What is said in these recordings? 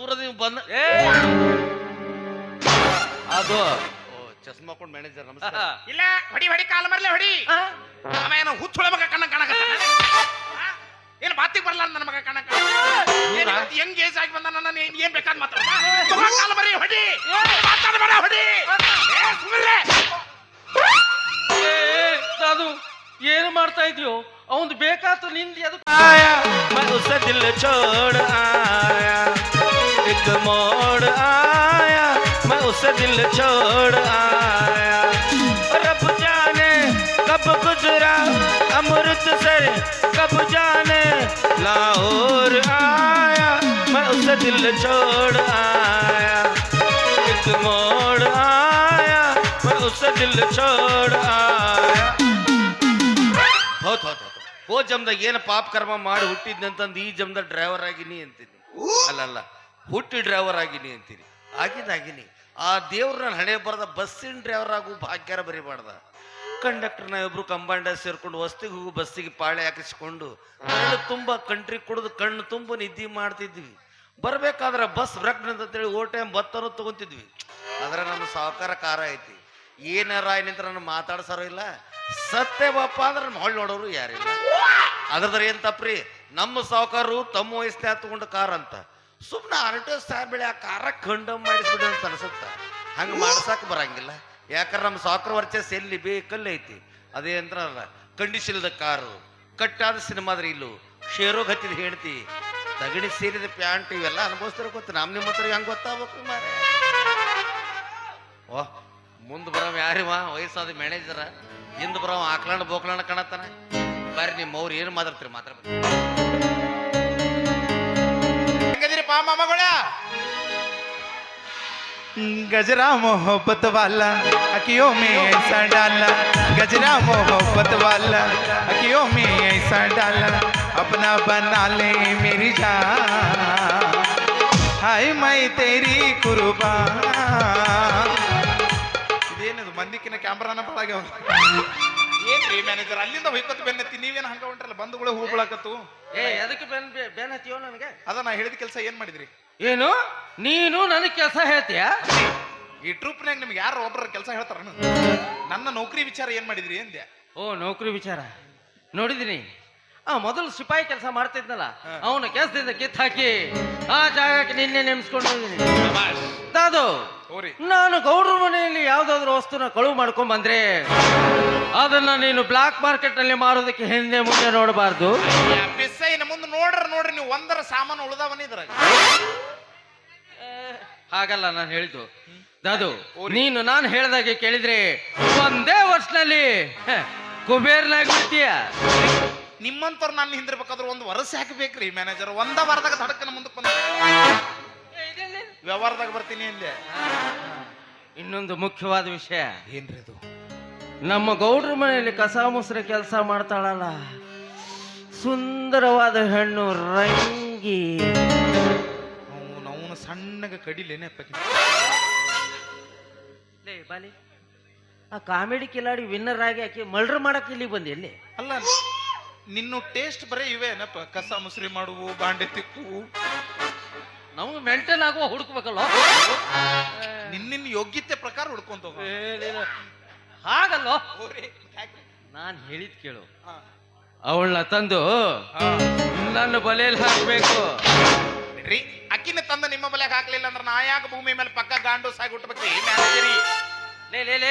ದೂರದಿಂದ ಬಂದ ಅದು ಚಸ್ಮಾ ಹಾಕೊಂಡ್ ಮ್ಯಾನೇಜರ್ ನಮಸ್ಕಾರ. ಇಲ್ಲ ಹೊಡಿ ಹೊಡಿ ಕಾಲ ಮರ್ಲೆ ಹೊಡಿ. ಅವ ಏನೋ ಹುಚ್ಚುಳ ಮಗ ಕಣ್ಣ ಕಾಣಕತ್ತ ಏನು ಬಾತಿಗೆ ಬರಲ್ಲ ನನ್ನ ಮಗ ಕಣ್ಣ ಹೆಂಗ್ ಏಜ್ ಆಗಿ ಬಂದ ನನ್ನ ಏನ್ ಬೇಕಾದ್ ಮಾತಾಡ ಕಾಲ ಮರಿ ಹೊಡಿ ಮಾತಾಡಬೇಡ ಹೊಡಿ. ಅದು ಏನು ಮಾಡ್ತಾ ಇದೀಯೋ ಅವನು ಬೇಕಾತು ನಿಂದ ಅದು मैं उसे दिल छोड़ आया एक मोड़ आया मैं उसे दिल छोड़ आया रब जाने कब गुजरा अमृतसर कब जाने लाहौर आया मैं उसे दिल छोड़ आया एक मोड़ आया मैं उसे दिल छोड़ आया ಹೋ ಜಮ್ದಾಗ ಏನು ಪಾಪ ಕರ್ಮ ಮಾಡಿ ಹುಟ್ಟಿದ್ನಂತಂದು ಈ ಜಮ್ದಾಗ ಡ್ರೈವರ್ ಆಗಿನಿ ಅಂತೀನಿ. ಅಲ್ಲಲ್ಲ ಹುಟ್ಟಿ ಡ್ರೈವರ್ ಆಗಿನಿ ಅಂತೀನಿ. ಆಗಿನಿ ಆ ದೇವ್ರ ನಾನು ಹಣೆ ಬರದ ಬಸ್ಸಿನ ಡ್ರೈವರ್ ಆಗು ಭಾಗ್ಯಾರ ಬರಿಬಾರ್ದ. ಕಂಡಕ್ಟರ್ ನಾವಿಬ್ರು ಕಂಬೈಂಡರ್ ಸೇರ್ಕೊಂಡು ವಸ್ತಿಗೆ ಹೋಗು ಬಸ್ಸಿಗೆ ಪಾಳೆ ಹಾಕಿಸ್ಕೊಂಡು ಕಣ್ಣು ತುಂಬ ಕಂಟ್ರಿ ಕುಡಿದು ಕಣ್ಣು ತುಂಬ ನಿದ್ದೆ ಮಾಡ್ತಿದ್ವಿ. ಬರ್ಬೇಕಾದ್ರೆ ಬಸ್ ಬ್ರೇಕ್ ಅಂತೇಳಿ ಓ ಟೈಮ್ ಬತ್ತನೂ ತಗೊಂತಿದ್ವಿ. ಆದ್ರೆ ನಮ್ಮ ಸಾವುಕಾರ ಕಾರ ಐತಿ, ಏನಾರ ನಿಂತ್ರ ನಾನು ಮಾತಾಡ್ಸಾರೋ ಇಲ್ಲ, ಸತ್ಯ ಬಾಪ ಅಂದ್ರೆ ನಮ್ಮ ಹೊಳ್ ನೋಡೋರು ಯಾರಿಲ್ಲ. ಅದ್ರದ್ರ ಏನ್ ತಪ್ಪ್ರಿ, ನಮ್ಮ ಸಾವುಕಾರರು ತಮ್ಮ ವಯಸ್ಸಿನ ತಗೊಂಡು ಕಾರ್ ಅಂತ ಸುಮ್ಮನೆ ಅರಟೋ ಸಾರ್ ಬೆಳೆ ಆ ಕಾರ ಕಂಡಮ್ ಮಾಡಿಸ್ಬಿಡಿ ಅಂತ ಅನ್ಸುತ್ತ. ಹಂಗೆ ಮಾಡ್ಸಕ್ ಬರಂಗಿಲ್ಲ. ಯಾಕಂದ್ರೆ ನಮ್ಮ ಸಾವುಕಾರ ವರ್ಚಸ್ ಎಲ್ಲಿ ಬೇಕಲ್ಲಿ ಐತಿ. ಅದೇ ಅಂತಾರಲ್ಲ, ಕಂಡೀಷನ್ದ ಕಾರು, ಕಟ್ಟಾದ ಸಿನಿಮಾದ್ರೆ ಇಲ್ಲು, ಶೇರೋಗ್ ಹತ್ತಿದ ಹೇಳ್ತಿ, ತಗಡಿ ಸೇರಿದ ಪ್ಯಾಂಟ್, ಇವೆಲ್ಲ ಅನುಭವಿಸ್ತಾರ ಗೊತ್ತ. ನಿಮ್ಮ ಹತ್ರ ಹೆಂಗೆ ಗೊತ್ತಾಗ್ಬೇಕು ಮಾರ. ಓಹ್ ಮುಂದೆ ಬರವ ಯಾರಿವ ವಯಸ್ಸಾದ ಮ್ಯಾನೇಜರ, ಹಿಂದ್ ಬರವ ಆಕ್ಲಾಂಡ್ ಬೋಕ್ಲಾಂಡ್ ಕಾಣತ್ತಾನ. ಬರ್ರಿ ನಿಮ್ಮ ಅವ್ರು ಏನು ಮಾತಾಡ್ತೀರಿ ಮಾತಾಡ್ಬೇಕು. ಹೆಂಗದಿರಿಪ್ಪ ಮಾಮಗಳ? गजरा मोहब्बत वाला अखियों में ऐसा डाला गजरा मोहब्बत वाला अखियों में ऐसा डाला अपना बना ले मेरी जान हाय मैं तेरी कुर्बान. ಇದೇನದು ಮಂದಿಕ್ಕಿನ ಕ್ಯಾಮ್ರಾನ ಬಳಗ್ಯಾವ. ಏನ್ರಿ ಮ್ಯಾನೇಜರ್ ಅಲ್ಲಿಂದ ಹೊಯ್ಕೊತ್ ಬೆನ್ನತ್ತಿ ನೀವೇನು ಹಂಗ ಹೊಂಟ್ರಲ್ಲ ಬಂಧುಗಳೇ ಹೂ ಬಳಕತ್ತು. ಅದಕ್ಕೆ ಬೆನ್ ಹತ್ತಿಯೋ ನನಗೆ? ಅದ ನಾ ಹೇಳಿದ ಕೆಲಸ ಏನ್ ಮಾಡಿದ್ರಿ? ಏನು ನೀನು ನನಗೆ ಕೆಲಸ ಹೇಳ್ತೀಯ? ಈ ಟ್ರೂಪ್ನಾಗ ನಿಮ್ಗೆ ಯಾರು ಒಬ್ಬರ ಕೆಲಸ ಹೇಳ್ತಾರ? ನನ್ನ ನೌಕರಿ ವಿಚಾರ ಏನ್ ಮಾಡಿದ್ರಿ ಅಂದೆ. ಓ ನೌಕರಿ ವಿಚಾರ ನೋಡಿದೀನಿ. ಮೊದಲು ಸಿಪಾಯಿ ಕೆಲಸ ಮಾಡ್ತಿದ್ನಲ್ಲ, ಅವನ ಕೆಲಸದಿಂದ ಕಿತ್ ಹಾಕಿ ಆ ಜಾಗಕ್ಕೆ ನಿನ್ನೆ ನೇಮಿಸ್ಕೊಂಡು ಅದು ನಾನು ಗೌಡ್ರ ಮನೆಯಲ್ಲಿ ಯಾವ್ದಾದ್ರು ವಸ್ತುನ ಕಳುವು ಮಾಡ್ಕೊಂಡ್ ಬಂದ್ರೆ ಅದನ್ನ ನೀನು ಬ್ಲಾಕ್ ಮಾರ್ಕೆಟ್ ನಲ್ಲಿ ಮಾರೋದಕ್ಕೆ ಹಿಂದೆ ಮುಂದೆ ನೋಡಬಾರ್ದು. ಇನ್ನು ಮುಂದೆ ನೋಡ್ರಿ ನೀವು ಒಂದರ ಸಾಮಾನು ಉಳ್ದವನಿದ್ರ ಹಾಗಲ್ಲ ನಾನು ಹೇಳಿದ್ದು. ಅದು ನೀನು ನಾನು ಹೇಳ್ದಾಗೆ ಕೇಳಿದ್ರೆ ಒಂದೇ ವರ್ಷನಲ್ಲಿ ಕುಬೇರ್ನಾಗಿ ಬಿಡ್ತೀಯ. ನಿಮ್ಮಂತವ್ರು ನಾನು ಹಿಂದಿರ್ಬೇಕಾದ್ರೆ ಒಂದು ವರ್ಷ ಹಾಕಬೇಕ್ರಿ ಮ್ಯಾನೇಜರ್. ಒಂದ ವಾರದಾಗ ತಡಕನ ಮುಂದಕ್ಕೆ ಬಂದ ವ್ಯವಹಾರದಾಗ ಬರ್ತೀನಿ ಅಂದೆ. ಇನ್ನೊಂದು ಮುಖ್ಯವಾದ ವಿಷಯ ಏನ್ರಿ ಅದು? ನಮ್ಮ ಗೌಡ್ರ ಮನೆಯಲ್ಲಿ ಕಸ ಮುಸ್ರೆ ಕೆಲಸ ಮಾಡ್ತಾಳಲ್ಲ, ಸುಂದರವಾದ ಹೆಣ್ಣು ರಂಗಿ, ಅವನು ಸಣ್ಣಗ ಕಡಿಲೇನೆ ಬಾಲಿ ಆ ಕಾಮಿಡಿ ಕಿಲಾಡಿ ವಿನ್ನರ್ ಆಗಿ ಆಕಿ ಮರ್ಡರ್ ಮಾಡಕ್ಕೆ ಇಲ್ಲಿ ಬಂದಿ ಎಲ್ಲಿ? ಅಲ್ಲ ನಿನ್ನ ಟೇಸ್ಟ್ ಬರೀ ಇವೇನಪ್ಪ, ಕಸ ಮುಸ್ರಿ ಮಾಡುವು, ಬಾಂಡೆ ತಿಕ್ಕುವು. ನಮ್ಗೆ ಮೆಂಟಲ್ ಆಗುವ ಹುಡುಕ್ಬೇಕಲ್ಲ. ನಿನ್ನ ಯೋಗ್ಯತೆ ಪ್ರಕಾರ ಹುಡ್ಕೊಂತ ಹಾಗಲ್ಲ. ನಾನು ಹೇಳಿದ್ ಕೇಳು, ಅವಳನ್ನ ತಂದು ನನ್ನ ಬಲೆಯಲ್ಲಿ ಹಾಕ್ಬೇಕು. ರೀ ಅಕ್ಕಿನ ತಂದ ನಿಮ್ಮ ಬಲೆಗೆ ಹಾಕ್ಲಿಲ್ಲ ಅಂದ್ರೆ ನಾ ಯಾಕೆ ಭೂಮಿ ಮೇಲೆ ಪಕ್ಕ ಗಾಂಡೂಸ್ ಆಗಿ ಹುಟ್ಟಬೇಕ್ರಿ ಮ್ಯಾನೇಜರಿ?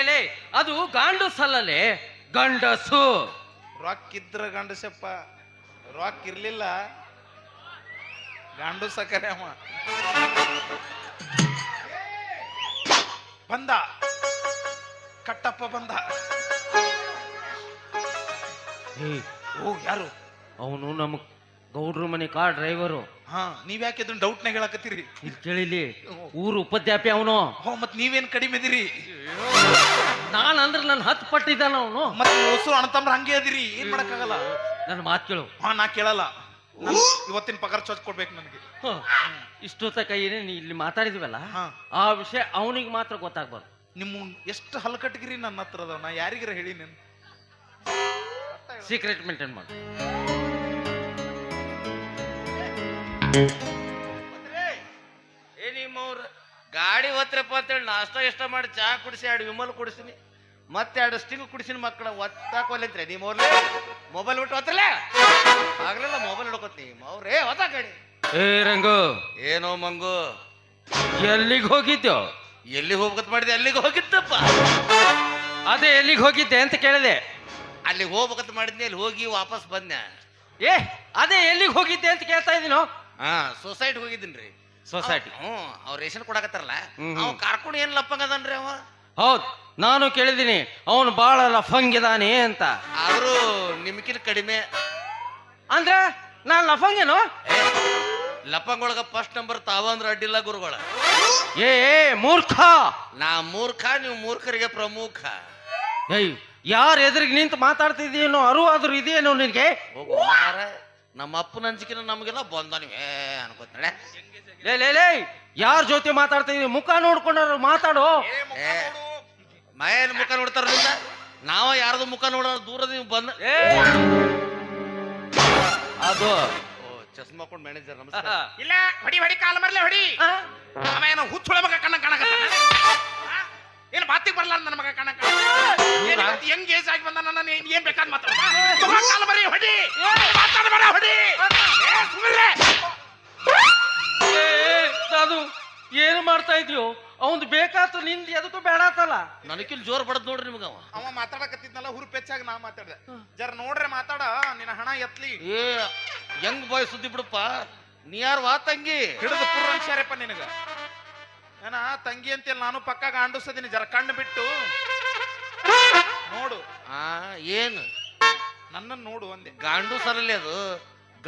ಲೇ ಅದು ಗಾಂಡೂಸ್ ಅಲ್ಲಲೇ, ಗಂಡಸು. ರೊಕ್ಕ ಇದ್ರ ಗಂಡಸಪ್ಪ, ರೊಕ್ಕ ಇರ್ಲಿಲ್ಲ ಗಾಂಡೂಸ ಕರೆ. ಅವ ಬಂದ, ಕಟ್ಟಪ್ಪ ಬಂದ. ಓ ಯಾರು ಅವನು ನಮ್ಮ ಗೌಡ್ರ ಮನೆ ಕಾರ್ ಡ್ರೈವರು. ಹಾ ನೀವ್ಯಾಕೆ ಇದನ್ನ ಡೌಟ್ನಾಗ ಹೇಳಕತ್ತೀರಿ? ಇಲ್ಲಿ ಕೇಳಿಲಿ, ಊರು ಉಪದ್ಯಾಪಿ ಅವನು. ಮತ್ ನೀವೇನ್ ಕಡಿಮೆ ಇದೀರಿ? ನಾನು ಅಂದ್ರೆ ನನ್ನ 10 ಪಟ್ಟಿದ್ದಾನ ಅವನು. ಮತ್ತೆ ಹೊಸರು ಅಣ್ಣತಮ್ರ ಹಂಗೆ ಅದಿರಿ, ಏನ್ ಮಾಡಕ್ಕಾಗಲ್ಲ. ನನ್ನ ಮಾತು ಕೇಳು. ಹಾ ನಾ ಕೇಳಲ್ಲ. ಇವತ್ತಿನ ಪಗಾರ ಚೋಚ್ ಕೊಡ್ಬೇಕು ನನಗೆ. ಇಷ್ಟೊತ್ತ ಕೈಯೇ ನೀ ಇಲ್ಲಿ ಮಾತಾಡಿದ್ವಲ್ಲ, ಆ ವಿಷಯ ಅವನಿಗೆ ಮಾತ್ರ ಗೊತ್ತಾಗ್ಬಾರ್ದು. ನಿಮ್ಮ ಎಷ್ಟು ಹಲ್ಕಟ್ಗಿರಿ ನನ್ನ ಹತ್ರ ಅದಾವ, ನಾ ಯಾರಿಗಾರ ಹೇಳಿ ನೀನು ಸೀಕ್ರೆಟ್ ಮೇಂಟೈನ್ ಮಾಡು. ನಿಮ್ಮವ್ರ ಗಾಡಿ ಒತ್ತರಪ್ಪ ಅಂತೇಳಿ ನಾಷ್ಟ ಇಷ್ಟ ಮಾಡಿ ಚಾ ಕುಡಿಸಿ 2 ವಿಮಲ್ ಕುಡಿಸಿನಿ ಮತ್ತೆ 2 ಸ್ಟಿಂಗ್ ಕುಡಿಸಿನ ಮಕ್ಕಳ ಒತ್ತಾಕೊಲ್ಲಂತ್ರೆ ನಿಮ್ಮವ್ರೇ ಮೊಬೈಲ್ ಬಿಟ್ಟು ಒತ್ತಲ್ಲ ಆಗ್ಲಿಲ್ಲ ಮೊಬೈಲ್ ಹಿಡ್ಕೊತೀನಿ ಅವ್ರೇ ಒತ್ತ ಗಾಡಿ. ಏ ರಂಗು, ಏನೋ ಮಂಗು, ಎಲ್ಲಿಗೆ ಹೋಗಿದ್ಯೋ? ಎಲ್ಲಿ ಹೋಗ್ಬೇಕಂತ ಮಾಡಿದೆ ಅಲ್ಲಿಗೆ ಹೋಗಿದ್ದಪ್ಪ. ಅದೇ ಎಲ್ಲಿಗೆ ಹೋಗಿದ್ದೆ ಅಂತ ಕೇಳಿದೆ. ಅಲ್ಲಿಗೆ ಹೋಗ್ಬೇಕಂತ ಮಾಡಿದ್ನಿ, ಅಲ್ಲಿ ಹೋಗಿ ವಾಪಸ್ ಬಂದೆ. ಏ ಅದೇ ಎಲ್ಲಿಗೆ ಹೋಗಿದ್ದೆ ಅಂತ ಕೇಳ್ತಾ ಇದೀನೋ. ಹಾ ಸೊಸೈಟಿ ಹೋಗಿದ್ದೀನ್ರಿ. ಸೊಸೈಟಿ? ಅವ್ರ ರೇಷನ್ ಕೊಡಕತ್ತಾರಲ್ಲ, ಹ್ಮ್. ಅವ್ ಕರ್ಕೊಂಡು ಏನ್ ಲಪ್ಪಂಗದನ್ರಿ ಅವ. ಹೌದ್, ನಾನು ಕೇಳಿದ್ದೀನಿ ಅವನು ಬಾಳ ಲಫಂಗಿದಾನೆ ಅಂತ. ಆದ್ರೂ ನಿಮ್ಕಿನ ಕಡಿಮೆ. ಅಂದ್ರೆ ನಾನ್ ಲಫಂಗೇನು? ಲಪ್ಪಂಗೊಳಗ ಫಸ್ಟ್ ನಂಬರ್ ತಾವ ಅಂದ್ರ ಅಡ್ಡಿಲ್ಲ ಗುರುಗಳ. ಏ ಮೂರ್ಖ, ನಾ ಮೂರ್ಖ, ನೀವು ಮೂರ್ಖರಿಗೆ ಪ್ರಮುಖ. ಏಯ್ ಯಾರ ಎದುರಿಗೆ ನಿಂತು ಮಾತಾಡ್ತಿದ್ದೀನೋ ಅರುವಾದ್ರೂ ಇದೆಯೇನೋ ನಿನ್ಗೆ? ಹೋಗು ಮಾರ, ನಮ್ಮ ಅಪ್ಪನ ಅಂಜಿಕಿನ ನಮಗೆಲ್ಲ ಬಂದ ನೀವೇ ಅನ್ಕೋತಾಳೆ. ಲೇ ಲೇ ಲೇ, ಯಾರ ಜೊತೆ ಮಾತಾಡ್ತಿದೀನಿ? ಮುಖ ನೋಡ್ಕೊಂಡ್ರು ಮಾತಾಡೋ. ಮಯನ್ ಮುಖ ನೋಡ್ತಾರ ನಾವ ಯಾರ್ದು ಮುಖ ನೋಡೋ ದೂರದಿಂದ ಬಂದ. ಅದು ಚಸ್ಮಾ ಹಾಕೊಂಡ್ ಮ್ಯಾನೇಜರ್ ನಮಸ್ಕಾರ. ಇಲ್ಲ ಹೊಡಿ ಹೊಡಿ ಕಾಲ ಮರ್ಲೆ ಹೊಡಿ. ಅವ ಏನೋ ಹುಚ್ಚುಳ ಮಗ ಕಣ್ಣ ಕಾಣಕತ್ತಾನ. ಏನು ಬಾತಿಗೆ ಬರಲ್ಲ ನನ್ನ ಮಗ ಕಣ್ಣ ಹೆಂಗ್ ಏಜ್ ಆಗಿ ಬಂದ ನನ್ನ ಏನ್ ಬೇಕಾದ್ ಮಾತಾಡ. ಕಾಲ ಮರಿ ಹೊಡಿ, ಮಾತಾಡಬೇಡ ಹೊಡಿ. ಅದು ಏನು ಮಾಡ್ತಾ ಇದೀಯೋ? ಅವಂದು ಬೇಕಾತು, ನಿಂದ ಎದಕ್ಕೂ ಬೇಡಾತಲ್ಲ. ನನಕಿಲ್ ಜೋರ್ ಬಡದ್ ನೋಡ್ರಿ ನಿಮ್ಗ ಅವ. ಅವ ಮಾತಾಡಕತ್ತಿದ್ನಲ್ಲ ಹುರುಪೆಚ್ಚಾಗಿ ನಾ ಮಾತಾಡ್ದೆ. ಜರ ನೋಡ್ರೆ ಮಾತಾಡ, ನಿನ್ನ ಹಣ ಎತ್ಲಿ. ಏ ಹೆಂಗ್ ಬಾಯ್ ಸುದ್ದಿ ಬಿಡಪ್ಪ. ನೀ ಯಾರು ವಾ ತಂಗಿ? ಹಿಡಿದು ಪುರ್ರ ಅನ್ಸ್ಯಾರಪ್ಪ ನಿನಗ. ಏನ ತಂಗಿ ಅಂತೇಳಿ ನಾನು ಪಕ್ಕ ಗಾಂಡಿಸದೀನಿ, ಜರ ಕಣ್ಣು ಬಿಟ್ಟು ನೋಡು. ಏನು ನನ್ನನ್ನು ನೋಡು ಒಂದೇ. ಗಾಂಡು ಸರಲ್ಲಿ ಅದು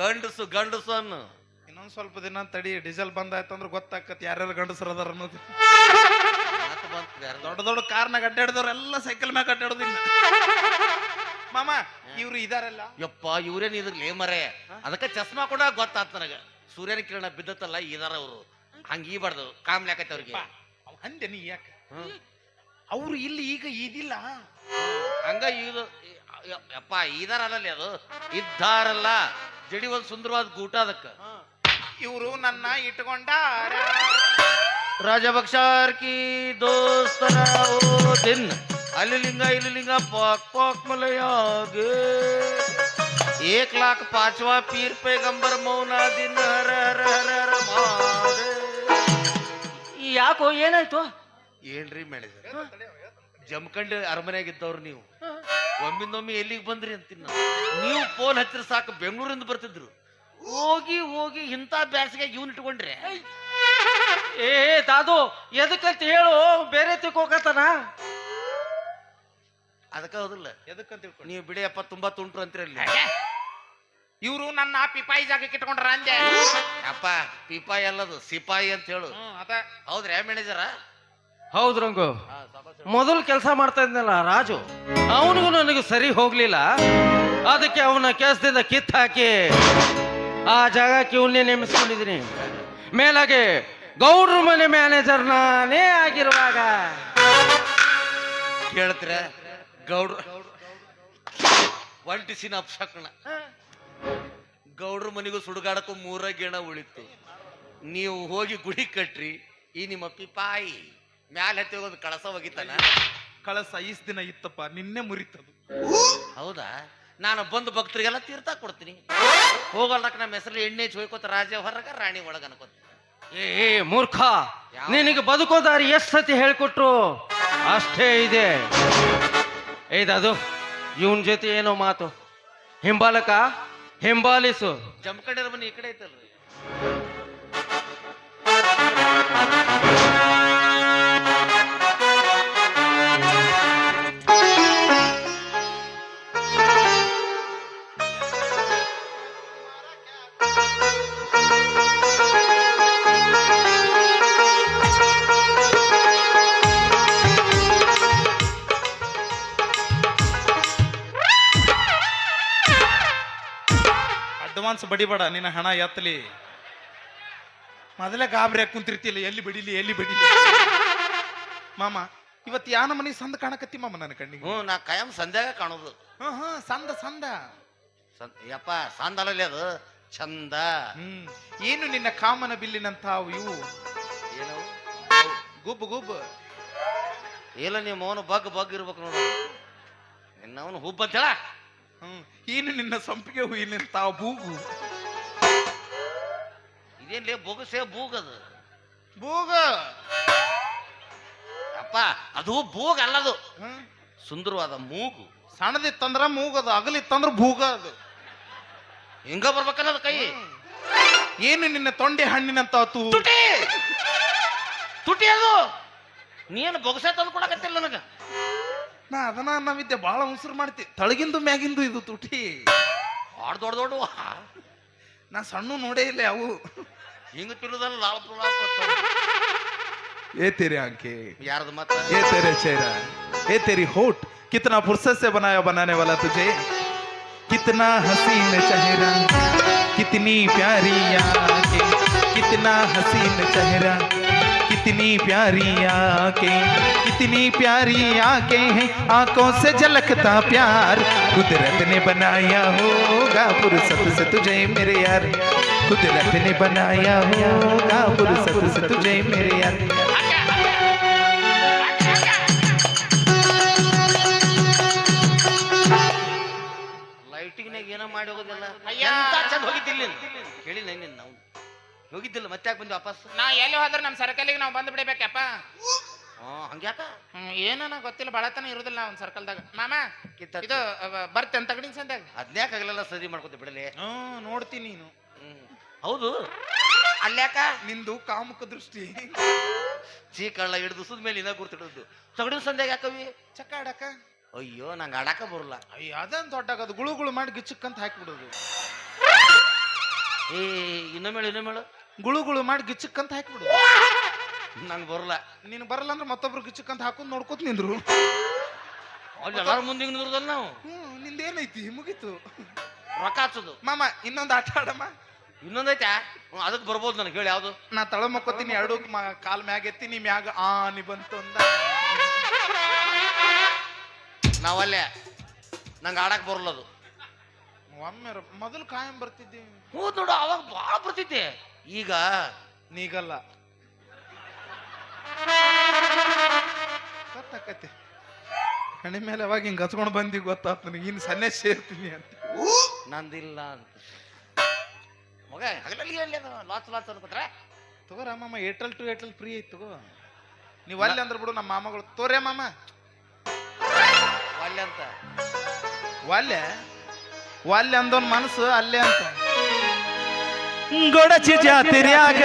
ಗಂಡಸು ಗಂಡಸು ಅನ್ನು. ಇನ್ನೊಂದ್ ಸ್ವಲ್ಪ ದಿನ ತಡಿ, ಡೀಸೆಲ್ ಬಂದಾಯ್ತಂದ್ರೆ ಗೊತ್ತಾಕತ್ ಯಾರ್ಯಾರು ಗಂಡಸರು ಅದಾರ ಅನ್ನೋದು. ದೊಡ್ಡ ದೊಡ್ಡ ಕಾರ್ನಾಗ ಅಡ್ಡಾಡಿದವ್ರೆಲ್ಲ ಸೈಕಲ್ ಮ್ಯಾಗ ಅಡ್ಡಾಡೋದಿಲ್ಲ. ಮಾಮ ಇವ್ರು ಇದಾರಲ್ಲ. ಯಪ್ಪ ಇವ್ರೇನ್ ಇದ್ರ ಲೇಮರೆ, ಅದಕ್ಕೆ ಚಸ್ಮಾ ಕೂಡ ಗೊತ್ತಾತ್ ನನಗ. ಸೂರ್ಯನ ಕಿರಣ ಬಿದ್ದತ್ತಲ್ಲ ಇದಾರ ಅವರು. ಹಂಗ ಈಬಾರ್ದು, ಕಾಮ್ಲಿ ಆಕೈತೆ ಅವ್ರಿಗೆ. ಅಂದೆ ನೀ ಯಾಕೆ? ಅವ್ರು ಇಲ್ಲಿ ಈಗ ಇದಿಲ್ಲ ಹಂಗ ಇದು ಯಪ್ಪ ಇದಾರಲ್ಲ, ಅದು ಇದ್ದಾರಲ್ಲ. ಜಡಿ ಒಂದ್ ಸುಂದರವಾದ ಗೂಟ ಅದಕ್ಕ. ಇವರು ನನ್ನ ಇಟ್ಕೊಂಡ ರಾಜಭಕ್ಷಾರ್ ಕಿ ದೋಸ್ತರ ದಿನ್ ಅಲ್ಲಿ ಲಿಂಗ ಇಲ್ಲಿ ಲಿಂಗ ಪಾಕ್ ಪಾಕ್ ಮಲಯಾಗೆ 1,00,000 5वां पीर पैगंबर मौना दिन हर हर हर हर ಮಾರೆ. ಯಾಕೋ ಏನಾಯ್ತು? ಏನ್ರಿ ಮೇಳಿದ್ರ ಜಮಖಂಡಿ ಅರಮನೆಯಾಗಿದ್ದವ್ರು ನೀವು. ಒಮ್ಮಿಂದೊಮ್ಮೆ ಎಲ್ಲಿಗೆ ಬಂದ್ರಿ ಅಂತೀನಿ ನಾನು. ನೀವು ಫೋನ್ ಹಚ್ಚಿರ ಸಾಕು ಬೆಂಗಳೂರಿಂದ ಬರ್ತಿದ್ರು. ಹೋಗಿ ಹೋಗಿ ಇಂಥ ಬ್ಯಾಸಿಗೆ ಇವ್ನ ಇಟ್ಕೊಂಡ್ರೆ. ಏ ದಾದು ಎದಕ್ಕಂತ ಹೇಳು, ಬೇರೆ ತಿಳ್ಕೋಕತ್ತಾನ. ಅದಕ್ಕ ಹೌದಿಲ್ಲ, ಎದಕ್ಕಂತ ತಿಳ್ಕೊಂಡು ನೀವು ಬಿಡಿಯಪ್ಪ ತುಂಬಾ ತುಂಟ್ರು ಅಂತಿರಲಿ. ಇವ್ರು ನನ್ನ ಪಿಪಾಯಿ ಜಾಗಕ್ಕೆ ಇಟ್ಕೊಂಡ್ರ ಅಂದೆ. ಅಪ್ಪ ಪಿಪಾಯಿ ಅಲ್ಲದು ಸಿಪಾಯಿ ಅಂತ ಹೇಳು. ಅದ ಹೌದ್ರಾ ಮ್ಯಾನೇಜರ? ಹೌದು ರಂಗು, ಮೊದಲು ಕೆಲಸ ಮಾಡ್ತಾ ಇದ್ನಲ್ಲ ರಾಜು, ಅವನಿಗೂ ನನಗೂ ಸರಿ ಹೋಗ್ಲಿಲ್ಲ. ಅದಕ್ಕೆ ಅವನ ಕೆಲಸದಿಂದ ಕಿತ್ ಹಾಕಿ ಆ ಜಾಗಕ್ಕೆ ಇವನ್ನೇ ನೇಮಿಸ್ಕೊಂಡಿದ್ದೀನಿ. ಮೇಲಾಗೆ ಗೌಡ್ರ ಮನೆ ಮ್ಯಾನೇಜರ್ ನಾನೇ ಆಗಿರುವಾಗ ಕೇಳ್ತೀರ ಗೌಡ್ರ ಒಂಟಿಸಿನ ಅಪ್ಸಕಣ. ಗೌಡ್ರ ಮನೆಗೂ ಸುಡುಗಾಡಕ್ಕೂ 3 ಗಿಣ ಉಳಿತು. ನೀವು ಹೋಗಿ ಗುಡಿ ಕಟ್ರಿ, ಈ ನಿಮ್ಮ ಪಿಪಾಯಿ ಮ್ಯಾಲ ಹತ್ತಿ ಹೋಗೋದು ಕಳಸ ಹೋಗಿತ್ತಾನ. ಕಳಸ ಈಸ್ ದಿನ ಇತ್ತಪ್ಪ, ನಿನ್ನೆ ಮುರಿತದು. ಹೌದಾ? ನಾನು ಬಂದು ಭಕ್ತರಿಗೆಲ್ಲ ತೀರ್ಥ ಕೊಡ್ತೀನಿ. ಹೋಗಲ್ರಕ್ಕ ನಮ್ಮ ಹೆಸರು ಎಣ್ಣೆ ಹೋಯ್ಕೋತ ರಾಜ ಹೊರಗ ರಾಣಿ ಒಳಗ ಅನ್ಕೋತ. ಏ ಮೂರ್ಖ, ನಿನಗೆ ಬದುಕೋ ದಾರಿ ಎಷ್ಟು ಸತಿ ಹೇಳ್ಕೊಟ್ರು ಅಷ್ಟೇ ಇದೆ. ಏದದು ಇವನ್ ಜೊತೆ ಏನೋ ಮಾತು. ಹಿಂಬಾಲಕ ಹಿಂಬಾಲಿಸು. ಜಮಖಂಡಿರ ಮನೆ ಈ ಕಡೆ ಐತಲ್ರಿ. ಅಡ್ವಾನ್ಸ್ ಬಡಿಬೇಡ, ನಿನ್ನ ಹಣ ಎತ್ತಲಿ. ಮೊದಲೇ ಗಾಬರಿ ಹಾಕಿ ಕುಂತಿರ್ತಿಲ್ಲ, ಎಲ್ಲಿ ಬಡಿಲಿ ಎಲ್ಲಿ ಬಡಿಲಿ. ಮಾಮ ಇವತ್ತು ಯಾನ ಮನೆ ಸಂದ ಕಾಣಕತ್ತಿ ಮಾಮ ನನ್ನ ಕಣ್ಣಿಗೆ. ನಾ ಕಾಯಂ ಸಂಧ್ಯಾಗ ಕಾಣೋದು. ಸಂದ ಸಂದ. ಯಪ್ಪ ಸಂದಲಲ್ಲಿ ಅದು ಚಂದ. ಏನು ನಿನ್ನ ಕಾಮನ ಬಿಲ್ಲಿನಂತ ಇವು ಏನವು ಗುಬ್ ಗುಬ್ ಇಲ್ಲ ನಿಮ್ಮ ಅವನು ಬಗ್ ಇರ್ಬೇಕು ನೋಡು ನಿನ್ನವನು ಹುಬ್ಬ ಅಂತ ಹೇಳ ಏನು ನಿನ್ನ ಸಂಪಿಗೆ ಹೂವಿನ ತಾವು ಬೂಗು ಇದೇನ್ಲೇ ಬೊಗಸೆ ಬೂಗದು ಬೂಗ ಅಪ್ಪ ಅದು ಬೂಗ್ ಅಲ್ಲದು ಹ್ಮ್. ಸುಂದರವಾದ ಮೂಗು ಸಣ್ಣದಿತ್ತಂದ್ರ ಮೂಗದು ಅಗಲಿತ್ತಂದ್ರ ಭೂಗ ಅದು ಹಿಂಗ ಬರ್ಬೇಕನ್ನೋದು ಕೈ ಏನು ನಿನ್ನ ತೊಂಡೆ ಹಣ್ಣಿನಂತ ತುಟಿ ತುಟಿ ಅದು ನೀನು ಬೊಗಸೆ ತಂದು ಕೊಡಕತ್ತಿಲ್ಲ ನನಗ ನಾ ಅದನ್ನ ನಾವಿದ್ದೆ ಬಾಳ ಉಸಿರು ಮಾಡ್ತಿ ತಳಗಿಂದು ಮ್ಯಾಗಿಂದು ಇದು ತುಟಿ ದೊಡ್ಡ ದೊಡ್ಡ ನಾ ಸಣ್ಣ ನೋಡೇ ಇಲ್ಲ ಅವು ಹಿಂಗ ತಿರುದಲ್ಲ ಲಾಳ ए तेरे आंखें ಯಾರ್ದು ಮತ್ತ ये तेरे चेहरा ये तेरी होठ कितना फुर्सत से बनाया बनाने वाला तुझे कितना हसीन चेहरा कितनी प्यारी आंखें कितना हसीन चेहरा कितनी प्यारी आंखें कितनी प्यारी आंखें हैं आंखों से झलकता प्यार कुदरत ने बनाया होगा फुर्सत से तुझे मेरे यार कुदरत ने बनाया होगा फुर्सत से तुझे मेरे यार ಲೈಟಿಂಗ್ನಾಗ ಏನೋ ಮಾಡಿ ಹೋಗೋದಿಲ್ಲ ಅಯ್ಯ. ಎಂತ ಚಂದ ಹೋಗಿದ್ದಿಲ್ಲ ಕೇಳಿ ನಿನ್ನ ನಾವು ಹೋಗಿದ್ದಿಲ್ಲ ಮತ್ತೆ ಯಾಕೆ ಬಂದು ವಾಪಸ್ ನಾ ಎಲ್ಲಿ ಹೋದ್ರೆ ನಮ್ಮ ಸರ್ಕಲಿಗೆ ನಾವು ಬಂದು ಬಿಡಬೇಕಪ್ಪ ಹಂಗ್ಯಾಕ ಏನೋ ಗೊತ್ತಿಲ್ಲ ಬಳತನ ಇರುದಿಲ್ಲ ಅವ್ನ ಸರ್ಕಲ್ದಾಗ ಮಾಮ ಕಿತ್ತ ಇದು ಬರ್ತೇನೆ ತಗಡಿನ ಸಂದಾಗ ಅದ್ನ್ಯಾಕ ಆಗಲೆಲ್ಲ ಸದಿ ಮಾಡ್ಕೊತ ಬಿಡಲಿ ನೋಡ್ತೀನಿ ನೀನು ಹೌದು ಅಲ್ಯಾಕ ನಿಂದು ಕಾಮುಕ ದೃಷ್ಟಿ ಚೀಕಳ್ಳ ಹಿಡಿದು ಸುದ ಮೇಲೆ ಇನ್ನ ಗುರ್ತಿಡೋದು ತಗಡಿನ ಸಂಧ್ಯಾಗ ಯಾಕವಿ ಚಕ್ಕ ಆಡಕ ಅಯ್ಯೋ ನಂಗೆ ಆಡಾಕ ಬರಲ್ಲ ಅಯ್ಯ ಅದನ್ ದೊಡ್ಡಾಗದು ಗುಳು ಮಾಡಿ ಗಿಚ್ಚಕ್ಕಂತ ಹಾಕಿಬಿಡೋದು ಏ ಇನ್ನೊಮ್ಮೇಳು ಗುಳು ಮಾಡಿ ಗಿಚ್ಚಕ್ಕಂತ ಹಾಕಿಬಿಡೋದು ನಂಗೆ ಬರಲ್ಲ ನೀನು ಬರಲ್ಲ ಅಂದ್ರೆ ಮತ್ತೊಬ್ರು ಗಿಚ್ಚಕ್ಕಂತ ಹಾಕೊಂಡ್ ನೋಡ್ಕೋತ ನಿಂದ್ರು ಅಲ್ಲಿ ಎಲ್ಲಾರು ಮುಂದೆ ನಿಂದ್ರದಲ್ಲ ನಾವು ನಿಂದೇನೈತಿ ಮುಗೀತು ರೊಕ್ಕ ಹಚ್ಚೋದು ಮಾಮ ಇನ್ನೊಂದು ಆಟ ಆಡಮ್ಮ ಇನ್ನೊಂದೈತಾ ಅದಕ್ಕೆ ಬರ್ಬೋದು ನನಗೆ ಹೇಳಿ ಯಾವ್ದು ನಾ ತಳ ಮಕ್ಕೋತೀನಿ ಎರಡು ಕಾಲ್ ಮ್ಯಾಗ ಎತ್ತಿ ನೀ ಮ್ಯಾಗ ನಿ ಬಂತು ಅಂದ ನಾವಲ್ಲೇ ನಂಗೆ ಆಡಕ್ ಬರಲ್ಲ ಅದು ಒಮ್ಮೆ ಮೊದಲು ಕಾಯಂ ಬರ್ತಿದ್ದಿ ಹೌದು ನೋಡು ಅವಾಗ ಭಾಳ ಬರ್ತಿದ್ದೆ ಈಗ ನೀಗಲ್ಲ ಗೊತ್ತಾಕತಿ ಹಣೆ ಮೇಲೆ ಅವಾಗ ಹಿಂಗ್ ಹಚ್ಕೊಂಡ್ ಬಂದಿ ಗೊತ್ತಾತ್ ನನಗೆ ಇನ್ನು ಸನ್ನೆ ಸೇರ್ತೀನಿ ಅಂತ ನಂದಿಲ್ಲ ಅಂತ ಮಗ ಹಗಲಲ್ಲಿ ಹೇಳಿ ಅದು ಲಾಚ್ ಅನ್ಕೋತ್ರ ತಗೋರ ಮಾಮ ಏರ್ಟೆಲ್ ಟು ಏರ್ಟೆಲ್ ಫ್ರೀ ಐತಿ ತಗೋ ನೀವು ಅಲ್ಲಿ ಅಂದ್ರೆ ಬಿಡು ನಮ್ಮ ಮಾಮಗಳು ತೋರ್ಯ ಮಾಮ ಅಲ್ಲೇ ಅಂತ ವಾಲ್ಯ ವಾಲ್ಯ ಅಂದೋನ್ ಮನಸ್ಸು ಅಲ್ಲೇ ಅಂತ ಗೊಡಚಿ ಜಾತ್ರ್ಯಾಗ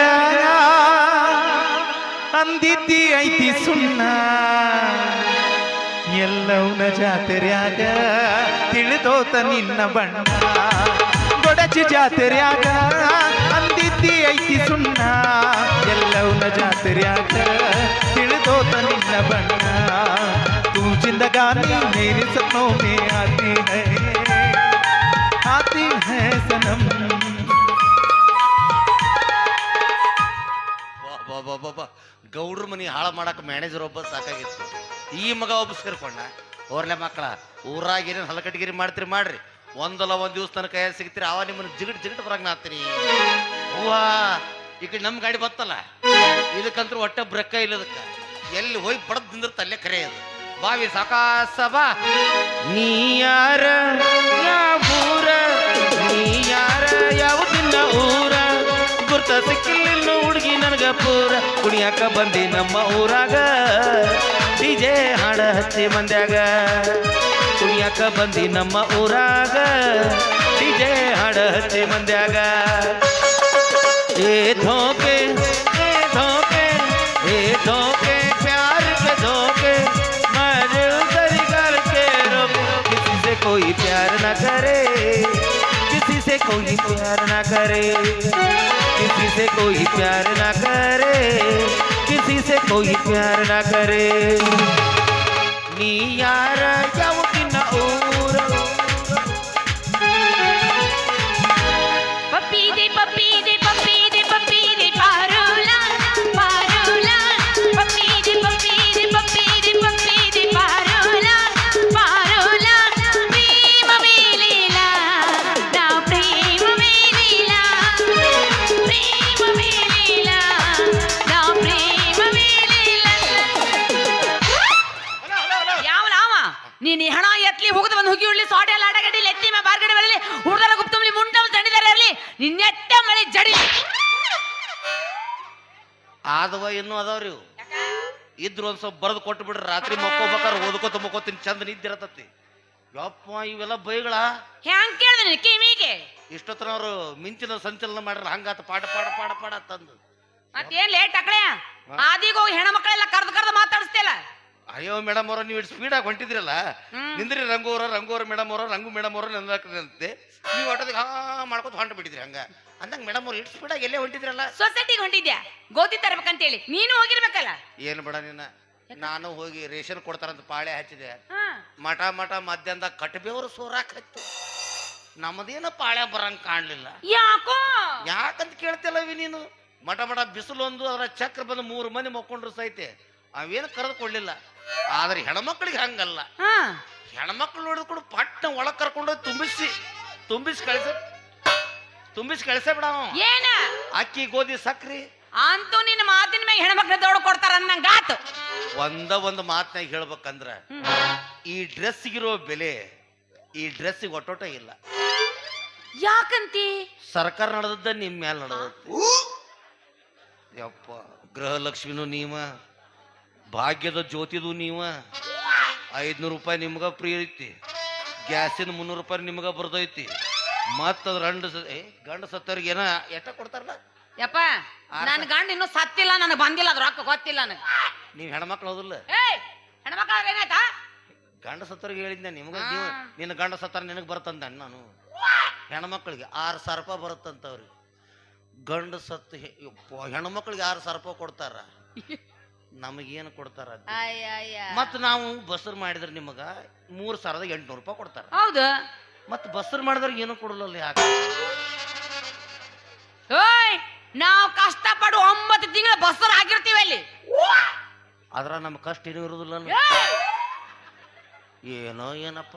ಅಂದಿದ್ದಿ ಐತಿ ಸುಣ್ಣ ಎಲ್ಲವನ ಜಾತ್ರ್ಯಾಗ ತಿಳಿದೋತ ನಿನ್ನ ಬಣ್ಣ ಗೊಡಚಿ ಜಾತ್ರ್ಯಾಗ ಅಂದಿದ್ದಿ ಐತಿ ಸುಣ್ಣ ಎಲ್ಲವನ ಜಾತ್ರ್ಯಾಗ ತಿಳಿದೋತ ನಿನ್ನ ಬಣ್ಣ तू जिंदगानी मेरे सपनों में आती है सनम ಬಾ ಗೌಡ್ರ ಮನಿ ಹಾಳ ಮಾಡಕ್ ಮ್ಯಾನೇಜರ್ ಒಬ್ಬ ಸಾಕಾಗಿತ್ತು ಈ ಮಗ ಒಬ್ಬ ಸೇರ್ಕೊಂಡ ಓರ್ಲೆ ಮಕ್ಕಳ ಊರಾಗ ಏನೇನು ಹಲಕಟ್ಗಿರಿ ಮಾಡ್ತೀರಿ ಮಾಡ್ರಿ ಒಂದಲ್ಲ ಒಂದ್ ದಿವಸ ತನಕ ಕೈಯಾಗ ಸಿಗ್ತೀರಿ ಅವ ನಿಮ್ಮನ್ನ ಜಿಗಟ್ ಬರಾಗ ನಾತ್ತೀನಿ ಹೂವಾ ಈ ಕಡೆ ನಮ್ ಗಾಡಿ ಬತ್ತಲ್ಲ ಇದಕ್ಕಂತೂ ಒಟ್ಟ ಬ್ರಕ್ಕ ಇಲ್ಲದಕ್ಕ ಎಲ್ಲಿ ಹೋಗಿ ಬಡದ್ ನಿಂದಿರ್ತ ಅಲ್ಲೇ ಕರೆ ಅದು ಬಾವಿ ಸಾಕಾಸ ಬಾ ನೀ ಯಾರ ಯಾವೂರ ನೀ ಯಾರ ಯಾವುದಿನ್ನ ಊರ ಗುರ್ತ ಸಿಕ್ಕಿಲ್ಲ ಹುಡುಗಿ ನನಗ ಪೂರ ಕುಣಿಯಾಕ ಬಂದಿ ನಮ್ಮ ಊರಾಗ ಡಿಜೆ ಹಾಡ ಹಚ್ಚಿ ಮಂದ್ಯಾಗ ಕುಣಿಯಾಕ ಬಂದಿ ನಮ್ಮ ಊರಾಗ ಡಿಜೆ ಹಾಡ ಹಚ್ಚಿ ಮಂದ್ಯಾಗ ಏ ಧೋಕೆ ಏ ಧೋಕೆ ಏ ಧೋಕೆ प्यार के धोखे किसी से कोई प्यार न करे किसी से कोई प्यार न करे किसी से कोई प्यार न करे किसी से कोई प्यार न करे नी यार यावकिन ऊर पप्पी दे पप्पी दे पप्पी दे पप्पी दे पारोला पारोला पप्पी दे पप्पी दे पप्पी दे पप्पी दे पारोला पारोला प्रेम मेलीला ना प्रेम मेलीला ना प्रेम ಉಳ್ಳಿ ಸೋಡೆ ಲಾಡಗಡ್ಡಿ ಲೆತ್ತಿ ಮೇ ಬಾರ್ಗಡೆ ಬರಲಿ ಹುಡುಗರ ಗುಪ್ತುಂಬ್ಲಿ ಮುಂಡಮ್ ತಣಿದಾರ ಇರಲಿ ನಿನ್ನೆಟ್ಟ ಮಳೆ ಜಡಿ ಆದವ ಇನ್ನೂ ಅದಾವ್ರಿ ಇವು ಇದ್ರು ಒಂದ್ ಸ್ವಲ್ಪ ಬರೆದು ಕೊಟ್ಟು ಬಿಡ್ರಿ ರಾತ್ರಿ ಮಕ್ಕೋಬೇಕಾದ್ರೆ ಓದ್ಕೋತ ಮಕ್ಕೋತೀನಿ ಚಂದ ನಿದ್ದಿರತತಿ ಯಪ್ಪ ಇವೆಲ್ಲ ಬೈಗಳ ಹ್ಯಾಂಗ್ ಕೇಳ್ದೆ ನೀನು ಕಿವಿಗೆ ಇಷ್ಟೊತ್ತನ ಅವ್ರು ಮಿಂಚಿನ ಸಂಚಲನ ಮಾಡ್ರ ಹಂಗಾತ ಪಾಡ ಪಾಡ ಪಾಡ ಪಾಡ ತಂದು ಮತ್ತೇನ್ ಲೇಟ್ ಅಕಳೆ ಆದಿಗೆ ಹೋಗಿ ಹೆಣ ಮಕ್ಕಳೆಲ್ಲ ಕರ್ದು ಮಾತಾಡಿಸ್ತಿಲ್ಲ ಅಯ್ಯೋ ಮೇಡಮ್ ಅವ್ರ ನೀವು ಇಷ್ಟು ಸ್ಪೀಡಾಗಿ ಹೊಂಟಿದ್ರಲ್ಲ ನಿಂದ್ರಿ ರಂಗೋರ ಮೇಡಮ್ ಅವ್ರ ರಂಗು ಮೇಡಮ್ ಅವ್ರ ನಂದಂತೆ ನೀವು ಒಟ್ಟದ ಹಾ ಮಾಡ್ಕೊತ ಹೊಂಟ ಬಿಟ್ಟಿದ್ರಿ ಹಂಗ ಅಂದಂಗ ಮೇಡಮ್ ಅವ್ರು ಇಷ್ಟು ಸ್ಪೀಡಾಗಿ ಎಲ್ಲೇ ಹೊಂಟಿದ್ರಲ್ಲ ಸೊಸೈಟಿಗೆ ಹೊಂಟಿದ್ಯಾ ಗೋಧಿ ತರ್ಬೇಕಂತೇಳಿ ನೀನು ಹೋಗಿರ್ಬೇಕಲ್ಲ ಏನು ಬೇಡ ನಿನ್ನ ನಾನು ಹೋಗಿ ರೇಷನ್ ಕೊಡ್ತಾರಂತ ಪಾಳೆ ಹಚ್ಚಿದೆ ಹಾ ಮಠ ಮಧ್ಯಾಹ್ನದಾಗ ಕಟ್ಬೇವ್ರು ಸೋರಾಕ್ ಹತ್ತು ನಮ್ಮದೇನ ಪಾಳೆ ಬರಂಗ್ ಕಾಣ್ಲಿಲ್ಲ ಯಾಕೋ ಯಾಕಂತ ಕೇಳ್ತಿಲ್ಲವಿ ನೀನು ಮಠ ಬಿಸಿಲು ಒಂದು ಅದರ ಚಕ್ರ ಬಂದು 3 ಮಂದಿ ಮಕ್ಕೊಂಡ್ರು ಸೈತೆ ಅವೇನು ಕರೆದು ಕೊಡ್ಲಿಲ್ಲ ಆದ್ರೆ ಹೆಣ್ಮಕ್ಳಿಗೆ ಹಂಗಲ್ಲ ಹಾ ಹೆಣ್ಮಕ್ಳು ನೋಡಿದ್ ಕೂಡ ಪಟ್ಟ ಒಳಗ್ ಕರ್ಕೊಂಡೋಗಿ ತುಂಬಿಸಿ ಕಳಿಸೇ ಬಿಡ ಏನ ಅಕ್ಕಿ ಗೋಧಿ ಸಕ್ರಿ ಅಂತೂ ನಿನ್ನ ಮಾತಿನ ಮ್ಯಾಗ ಹೆಣ್ಮಕ್ಳು ದೌಡ್ ಕೊಡ್ತಾರ ಅನ್ನಂಗಾತು ಒಂದು ಮಾತನಾಗ ಹೇಳ್ಬೇಕಂದ್ರ ಈ ಡ್ರೆಸ್ಗಿರೋ ಬೆಲೆ ಈ ಡ್ರೆಸ್ಸಿಗೆ ಒಟ್ಟೋಟ ಇಲ್ಲ ಯಾಕಂತಿ ಸರ್ಕಾರ ನಡೆದದ್ದ ನಿಮ್ ಮ್ಯಾಲ ನಡೆದತ್ತೆ ಯಪ್ಪ ಗೃಹಲಕ್ಷ್ಮಿನೂ ನೀವ ಭಾಗ್ಯದ ಜ್ಯೋತಿದು ನೀವ 500 ರೂಪಾಯಿ ನಿಮ್ಗ ಫ್ರೀ ಐತಿ ಗ್ಯಾಸಿನ 300 ರೂಪಾಯಿ ನಿಮ್ಗ ಬರ್ದೈತಿ ಮತ್ತದ ಗಂಡ ಸತ್ತವ್ರಿಗೆ ಏನ ಎಷ್ಟ ಕೊಡ್ತಾರಲ್ಲ ಯಪ್ಪ ನನ್ ಗಂಡ ಇನ್ನೂ ಸತ್ತಿಲ್ಲ ನನಗೆ ಬಂದಿಲ್ಲ ಅದ್ರ ರೊಕ್ಕ ಗೊತ್ತಿಲ್ಲ ನನಗೆ ನೀವ್ ಹೆಣ್ಮಕ್ಳು ಹೌದಿಲ್ಲ ಏಯ್ ಹೆಣ್ಮಕ್ಳ ಏನಾಯ್ತಾ ಗಂಡ ಸತ್ತವ್ರಿಗೆ ಹೇಳಿದ್ದೆ ನಿಮ್ಗ ನೀವು ನಿನ್ನ ಗಂಡ ಸತ್ತಾರ ನಿನಗೆ ಬರ್ತಂದ ನಾನು ಹೆಣ್ಮಕ್ಳಿಗೆ 6,000 ರೂಪಾಯಿ ಬರುತ್ತಂತವ್ರಿಗೆ ಗಂಡ ಸತ್ತು ಹೆಣ್ಮಕ್ಳಿಗೆ 6,000 ರೂಪಾಯಿ ಕೊಡ್ತಾರ ನಮಗೇನು ಕೊಡ್ತಾರ ಮತ್ ನಾವು ಬಸರ್ ಮಾಡಿದ್ರೆ ನಿಮಗ 3,800 ರೂಪಾಯಿ ಕೊಡ್ತಾರ ಹೌದು ಮತ್ ಬಸರ್ ಮಾಡಿದ್ರೆ ಏನು ಕೊಡಲ್ಲ ಯಾಕೆ ಓಯ್ ನಾವು ಕಷ್ಟಪಟ್ಟು 9 ತಿಂಗಳ ಬಸ್ಸರ್ ಆಗಿರ್ತೀವಿ ಅಲ್ಲಿ ಅದ್ರ ನಮ್ ಕಷ್ಟ ಏನೂ ಇರುದಿಲ್ಲ ಏನಪ್ಪ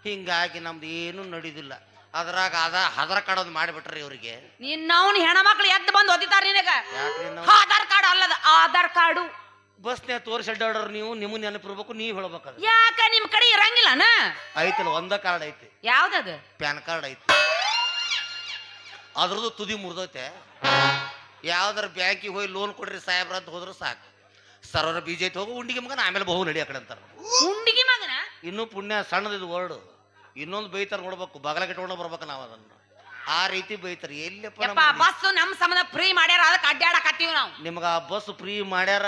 ಹಿಂಗಾಗಿ ನಮ್ದು ಏನು ನಡೀದಿಲ್ಲ ಅದ್ರಾಗ ಆಧಾರ್ ಕಾರ್ಡ್ ಒಂದು ಮಾಡಿಬಿಟ್ರಿ ಇವ್ರಿಗೆ ನಿನ್ನವನ್ ಹೆಣ್ಮಕ್ಳು ಎದ್ದು ಬಂದು ಓದಿತಾರ ನಿನಗ ಯಾಕ್ರಿ ಆಧಾರ್ ಕಾರ್ಡ್ ಅಲ್ಲದ ಆಧಾರ್ ಕಾರ್ಡು ಬಸ್ನ್ಯಾಗ ತೋರಿಸಿ ಅಡ್ಡಾಡ್ರ ನೀವು ನಿಮ್ಮ ನೆನಪಿರ್ಬೇಕು ನೀವ್ ಹೇಳ್ಬೇಕದ ಯಾಕ ನಿಮ್ ಕಡೆ ಇರಂಗಿಲ್ಲನ ಐತಲ್ಲ ಒಂದ ಕಾರ್ಡ್ ಐತಿ ಯಾವ್ದದು ಪ್ಯಾನ್ ಕಾರ್ಡ್ ಐತಿ ಅದ್ರದ್ದು ತುದಿ ಮುರಿದೈತೆ ಯಾವ್ದಾರ ಬ್ಯಾಂಕಿಗೆ ಹೋಗಿ ಲೋನ್ ಕೊಡ್ರಿ ಸಾಹೇಬ್ರ ಅಂತ ಹೋದ್ರೆ ಸಾಕು ಸರ್ವರ ಬೀಜ ಐತಿ ಹೋಗಿ ಉಂಡಿಗೆ ಮಗನ ಆಮೇಲೆ ಬಹು ನಡಿ ಆ ಕಡೆ ಅಂತಾರ ಉಂಡಿಗೆ ಮಗನ ಇನ್ನೂ ಪುಣ್ಯ ಸಣ್ಣದಿದು ವರ್ಡ್ ಇನ್ನೊಂದು ಬೈತಾರ ನೋಡ್ಬೇಕು ಬಗಲ ಇಟ್ಕೊಂಡು ಬರ್ಬೇಕು ನಾವು ಅದನ್ನ ಆ ರೀತಿ ಬೈತಾರ ಯಪ್ಪ ಬಸ್ ನಮ್ ಸಂಬಂಧ ಫ್ರೀ ಮಾಡ್ಯಾರ ಅದಕ್ಕೆ ಅಡ್ಡಾಡಕತ್ತೀವಿ ನಾವು ನಿಮ್ಗ ಆ ಬಸ್ ಫ್ರೀ ಮಾಡ್ಯಾರ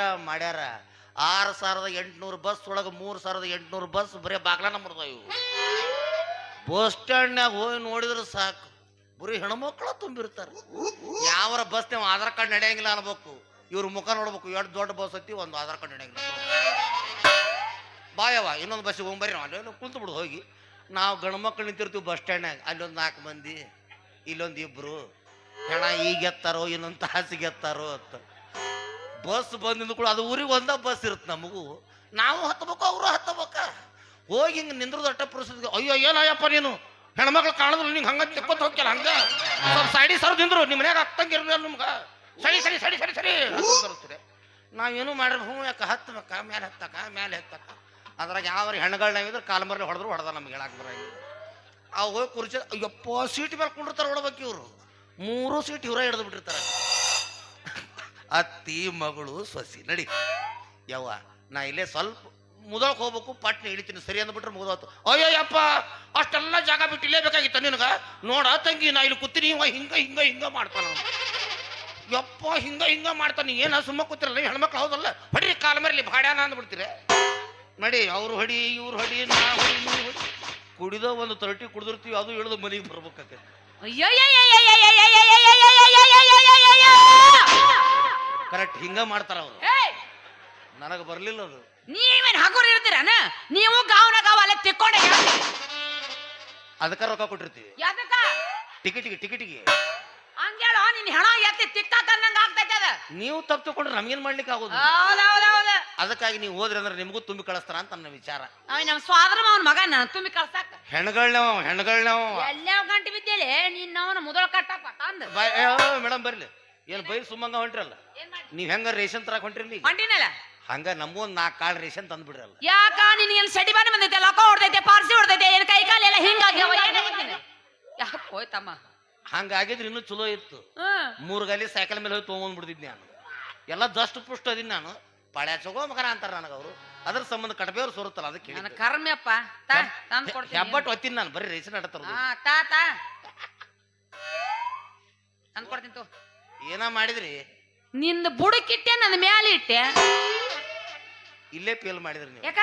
6,800 ಬಸ್ ಒಳಗ 3,800 ಬಸ್ ಬರೀ ಬಾಗ್ಲಾನ ಮುರಿದ ಇವು ಬಸ್ ಸ್ಟ್ಯಾಂಡ್ನಾಗ ಹೋಗಿ ನೋಡಿದ್ರೆ ಸಾಕು ಬರೀ ಹೆಣ್ಮಕ್ಳು ತುಂಬಿರ್ತಾರ ಯಾವರ ಬಸ್ ನೀವು ಆಧಾರ್ ಕಾರ್ಡ್ ನಡೆಯಂಗಿಲ್ಲ ಅನ್ಬೇಕು ಇವ್ರ ಮುಖ ನೋಡ್ಬೇಕು ಎಷ್ಟು ದೊಡ್ಡ ಬಸ್ ಐತಿ ಒಂದು ಆಧಾರ್ ಕಾರ್ಡ್ ನಡೆಯಂಗಿಲ್ಲ ಬಾಯವ ಇನ್ನೊಂದು ಬಸ್ಸಿಗೆ ಹೋಗ್ಬರಿ ನಾವು ಕುಂತು ಬಿಡು ಹೋಗಿ ನಾವು ಗಂಡು ಮಕ್ಳು ನಿಂತಿರ್ತೀವಿ ಬಸ್ ಸ್ಟ್ಯಾಂಡ್ನಾಗ ಅಲ್ಲೊಂದು 4 ಮಂದಿ ಇಲ್ಲೊಂದು 2 ಹೆಣ ಈಗ ಎತ್ತಾರೋ ಇನ್ನೊಂದು ತಾಸಿಗೆ ಎತ್ತಾರೋ ಅಂತ ಬಸ್ ಬಂದಿಂದ ಕೂಡ ಅದು ಊರಿಗೆ ಒಂದ ಬಸ್ ಇರುತ್ತೆ ನಮಗೂ ನಾವು ಹತ್ತಬೇಕು ಅವರು ಹತ್ತಬೇಕ ಹೋಗಿ ಹಿಂಗೆ ನಿಂದ್ರದ ಅಟ್ಟ ಪರಿಸ್ಥಿತಿ ಅಯ್ಯೋ ಏನಯ್ಯಪ್ಪ ನೀನು ಹೆಣ್ಮಕ್ಳು ಕಾಣಿದ್ರು ನಿಂಗೆ ಹಂಗ ತೆಕ್ಕೊತ ಹೋಗ್ಯಲ್ಲ ಹಂಗ ಸ್ವಲ್ಪ ಸೈಡಿ ಸರ್ ನಿಂದ್ರು ನಿಮ್ಮ ಮನ್ಯಾಗ ಹತ್ತಂಗಿರಲಿಲ್ಲ ನಿಮ್ಗೆ ಸರಿ ತರಿಸ್ತೀರಿ ನಾವೇನು ಮಾಡ್ರಿ ಹ್ಞೂ ಯಾಕೆ ಹತ್ತಬೇಕ ಮೇಲೆ ಹತ್ತಕ ಅದ್ರಾಗ ಯಾವ ಹೆಣ್ಗಳು ನಾವಿದ್ರೆ ಕಾಲಮರ್ಲಿ ಹೊಡೆದ ನಮ್ಗೆ ಹೇಳಕ್ ಬರಂಗಿಲ್ಲ ಅವು ಹೋಗಿ ಕುರ್ಚಿ ಅಯ್ಯಪ್ಪ ಸೀಟ್ ಮೇಲೆ ಕುಂಡಿರ್ತಾರೆ ಹೊಡ್ಬೇಕು ಇವರು 3 ಸೀಟ್ ಇವರ ಹಿಡಿದು ಬಿಟ್ಟಿರ್ತಾರೆ ಅತ್ತಿ ಮಗಳು ಸೊಸಿ ನಡಿ ಯವ್ವ ನಾ ಇಲ್ಲೇ ಸ್ವಲ್ಪ ಮುದಳಕ್ ಹೋಗ್ಬೇಕು ಪಟ್ನ ಹಿಡಿತೀನಿ ಸರಿ ಅಂದ್ಬಿಟ್ರೆ ಮುಗಿದೋತು ಅಯ್ಯಯ್ಯಪ್ಪ ಅಷ್ಟೆಲ್ಲ ಜಾಗ ಬಿಟ್ಟು ಇಲ್ಲೇ ಬೇಕಾಗಿತ್ತ ನಿನಗ ನೋಡ ತಂಗಿ ನಾ ಇಲ್ಲಿ ಕೂತೀನಿ ಹಿಂಗ ಮಾಡ್ತಾನ ಯಪ್ಪ ಹಿಂಗ ಮಾಡ್ತಾನೆ ಏನ ಸುಮ್ಮ ಕೂತಿರಲ್ಲ ಹೆಣ್ಮಕ್ಳು ಹೌದಲ್ಲ ಹೊಡಿ ಕಾಲ ಮರಲಿ ಭಾಡ್ಯಾನ ಅಂದ್ಬಿಡ್ತೀರಿ ನಡಿ ಅವ್ರು ಹೊಡಿ ಇವ್ರು ಹೊಡಿ ನಾ ಹೊಡಿ ನೀವು ಹೊಡಿ ಕುಡಿದ ಒಂದು 30 ಕುಡಿದಿರ್ತೀವಿ ಅದು ಇಳಿದು ಮನೆಗೆ ಬರ್ಬೇಕಾಗತ್ತೆ ಕರೆಕ್ಟ್ ಹಿಂಗ ಮಾಡ್ತಾರ ಅವ್ರು ನನಗ ಬರ್ಲಿಲ್ಲ ಅದು ನೀವೇನ್ ಹಗುರ ಇರ್ತೀರನ ನೀವು ಗಾವನ ಅಲ್ಲೇ ತಿಕ್ಕೊಂಡೆ ಅದಕ್ಕ ರೊಕ್ಕ ಕೊಟ್ಟಿರ್ತೀವಿ ಟಿಕೆಟಿಗೆ ಹಂಗೇಳ ನಿನ್ ಹೆಣ ಎತ್ತಿ ತಿಕ್ಕಾಕಂದಂಗ ಆಗ್ತೈತೆ ಅದ ನೀವು ತಪ್ಪು ತಗೊಂಡ್ರೆ ನಮ್ಗೇನ್ ಮಾಡ್ಲಿಕ್ಕೆ ಆಗೋದು ಹೌದೌದೌದ ಅದಕ್ಕಾಗಿ ನೀವು ಹೋದ್ರಿ ಅಂದ್ರೆ ನಿಮಗೂ ತುಂಬಿ ಕಳಿಸ್ತಾರ ಅಂತ ನನ್ನ ವಿಚಾರ ನಮ್ಮ ಸ್ವಾದ್ರ ಅವನ ಮಗ ನಾನು ತುಂಬಿ ಕಳ್ಸಾಕ ಹೆಣ್ಗಳ್ ಎಲ್ಲಾವ ಗಂಟೆ ಬಿದ್ದೇಲೆ ನಿನ್ನವನ ಮೊದಲ ಕಟ್ಟಪ್ಪ ತಂದ ಮೇಡಮ್ ಬರ್ಲಿ ಏನ್ ಬೈಲ್ ಸುಮ್ಮಂಗ ಹೊಂಟ್ರಲ್ಲ ನೀವ್ ಹೆಂಗ ರೇಷನ್ ತರಕ್ ಹೊಂಟ್ರಿ ಹೊಂಟಿನಲ್ಲ ಹಂಗ ನಮ್ಮೊಂದ್ 4 ಕಾಳು ರೇಷನ್ ತಂದ್ಬಿಡ್ರಲ್ಲ. ಯಾಕ ನಿನಗೇನು ಸಡಿ ಬಾನಿ ಬಂದೈತೆ ಲೋಕ ಹೊಡ್ದೈತೆ ಪಾರ್ಸಿ ಹೊಡ್ದೈತೆ ಏನ್ ಕೈ ಕಾಲೆಲ್ಲ ಹಿಂಗಾಗ್ಯಾವ ಯಾಕೆ ಹೋಯ್ತಮ್ಮ ಹಂಗಾಗಿದ್ರೆ ಇನ್ನೂ ಚಲೋ ಇತ್ತು. 3 ಗಾಲಿ ಸೈಕಲ್ ಮೇಲೆ ಹೋಗಿ ತೊಗೊಂಡ್ಬಿಡ್ತಿದ್ನಿ ನಾನು. ಎಲ್ಲ ದಷ್ಟು ಪುಷ್ಟ ಅದೀನಿ ನಾನು. ಪಾಳ್ಯ ಚಗೋ ಮಗನ ಅಂತಾರ ನನಗೆ ಅವರು. ಅದ್ರ ಸಂಬಂಧ ಕಡಬೇವ್ರು ಸೋರುತ್ತಲ್ಲ ಅದಕ್ಕೆ ನನ್ನ ಕರ್ಮ್ಯಪ್ಪ ತಂದು ಕೊಡ್ತೀನಿ ಹೆಬ್ಬಟ್ಟು ಒತ್ತೀನಿ ನಾನು. ಬರೀ ರೇಷನ್ ಆಟ ತರೋದು. ತಾ ತಂದು ಕೊಡ್ತೀನಿ ತೋ. ಏನ ಮಾಡಿದ್ರಿ? ನಿಂದ ಬುಡಕ್ಕಿಟ್ಟೆ ನನ್ನ ಮ್ಯಾಲೆ ಇಟ್ಟೆ. ಇಲ್ಲೇ ಫೇಲ್ ಮಾಡಿದ್ರಿ ನೀವು. ಯಾಕ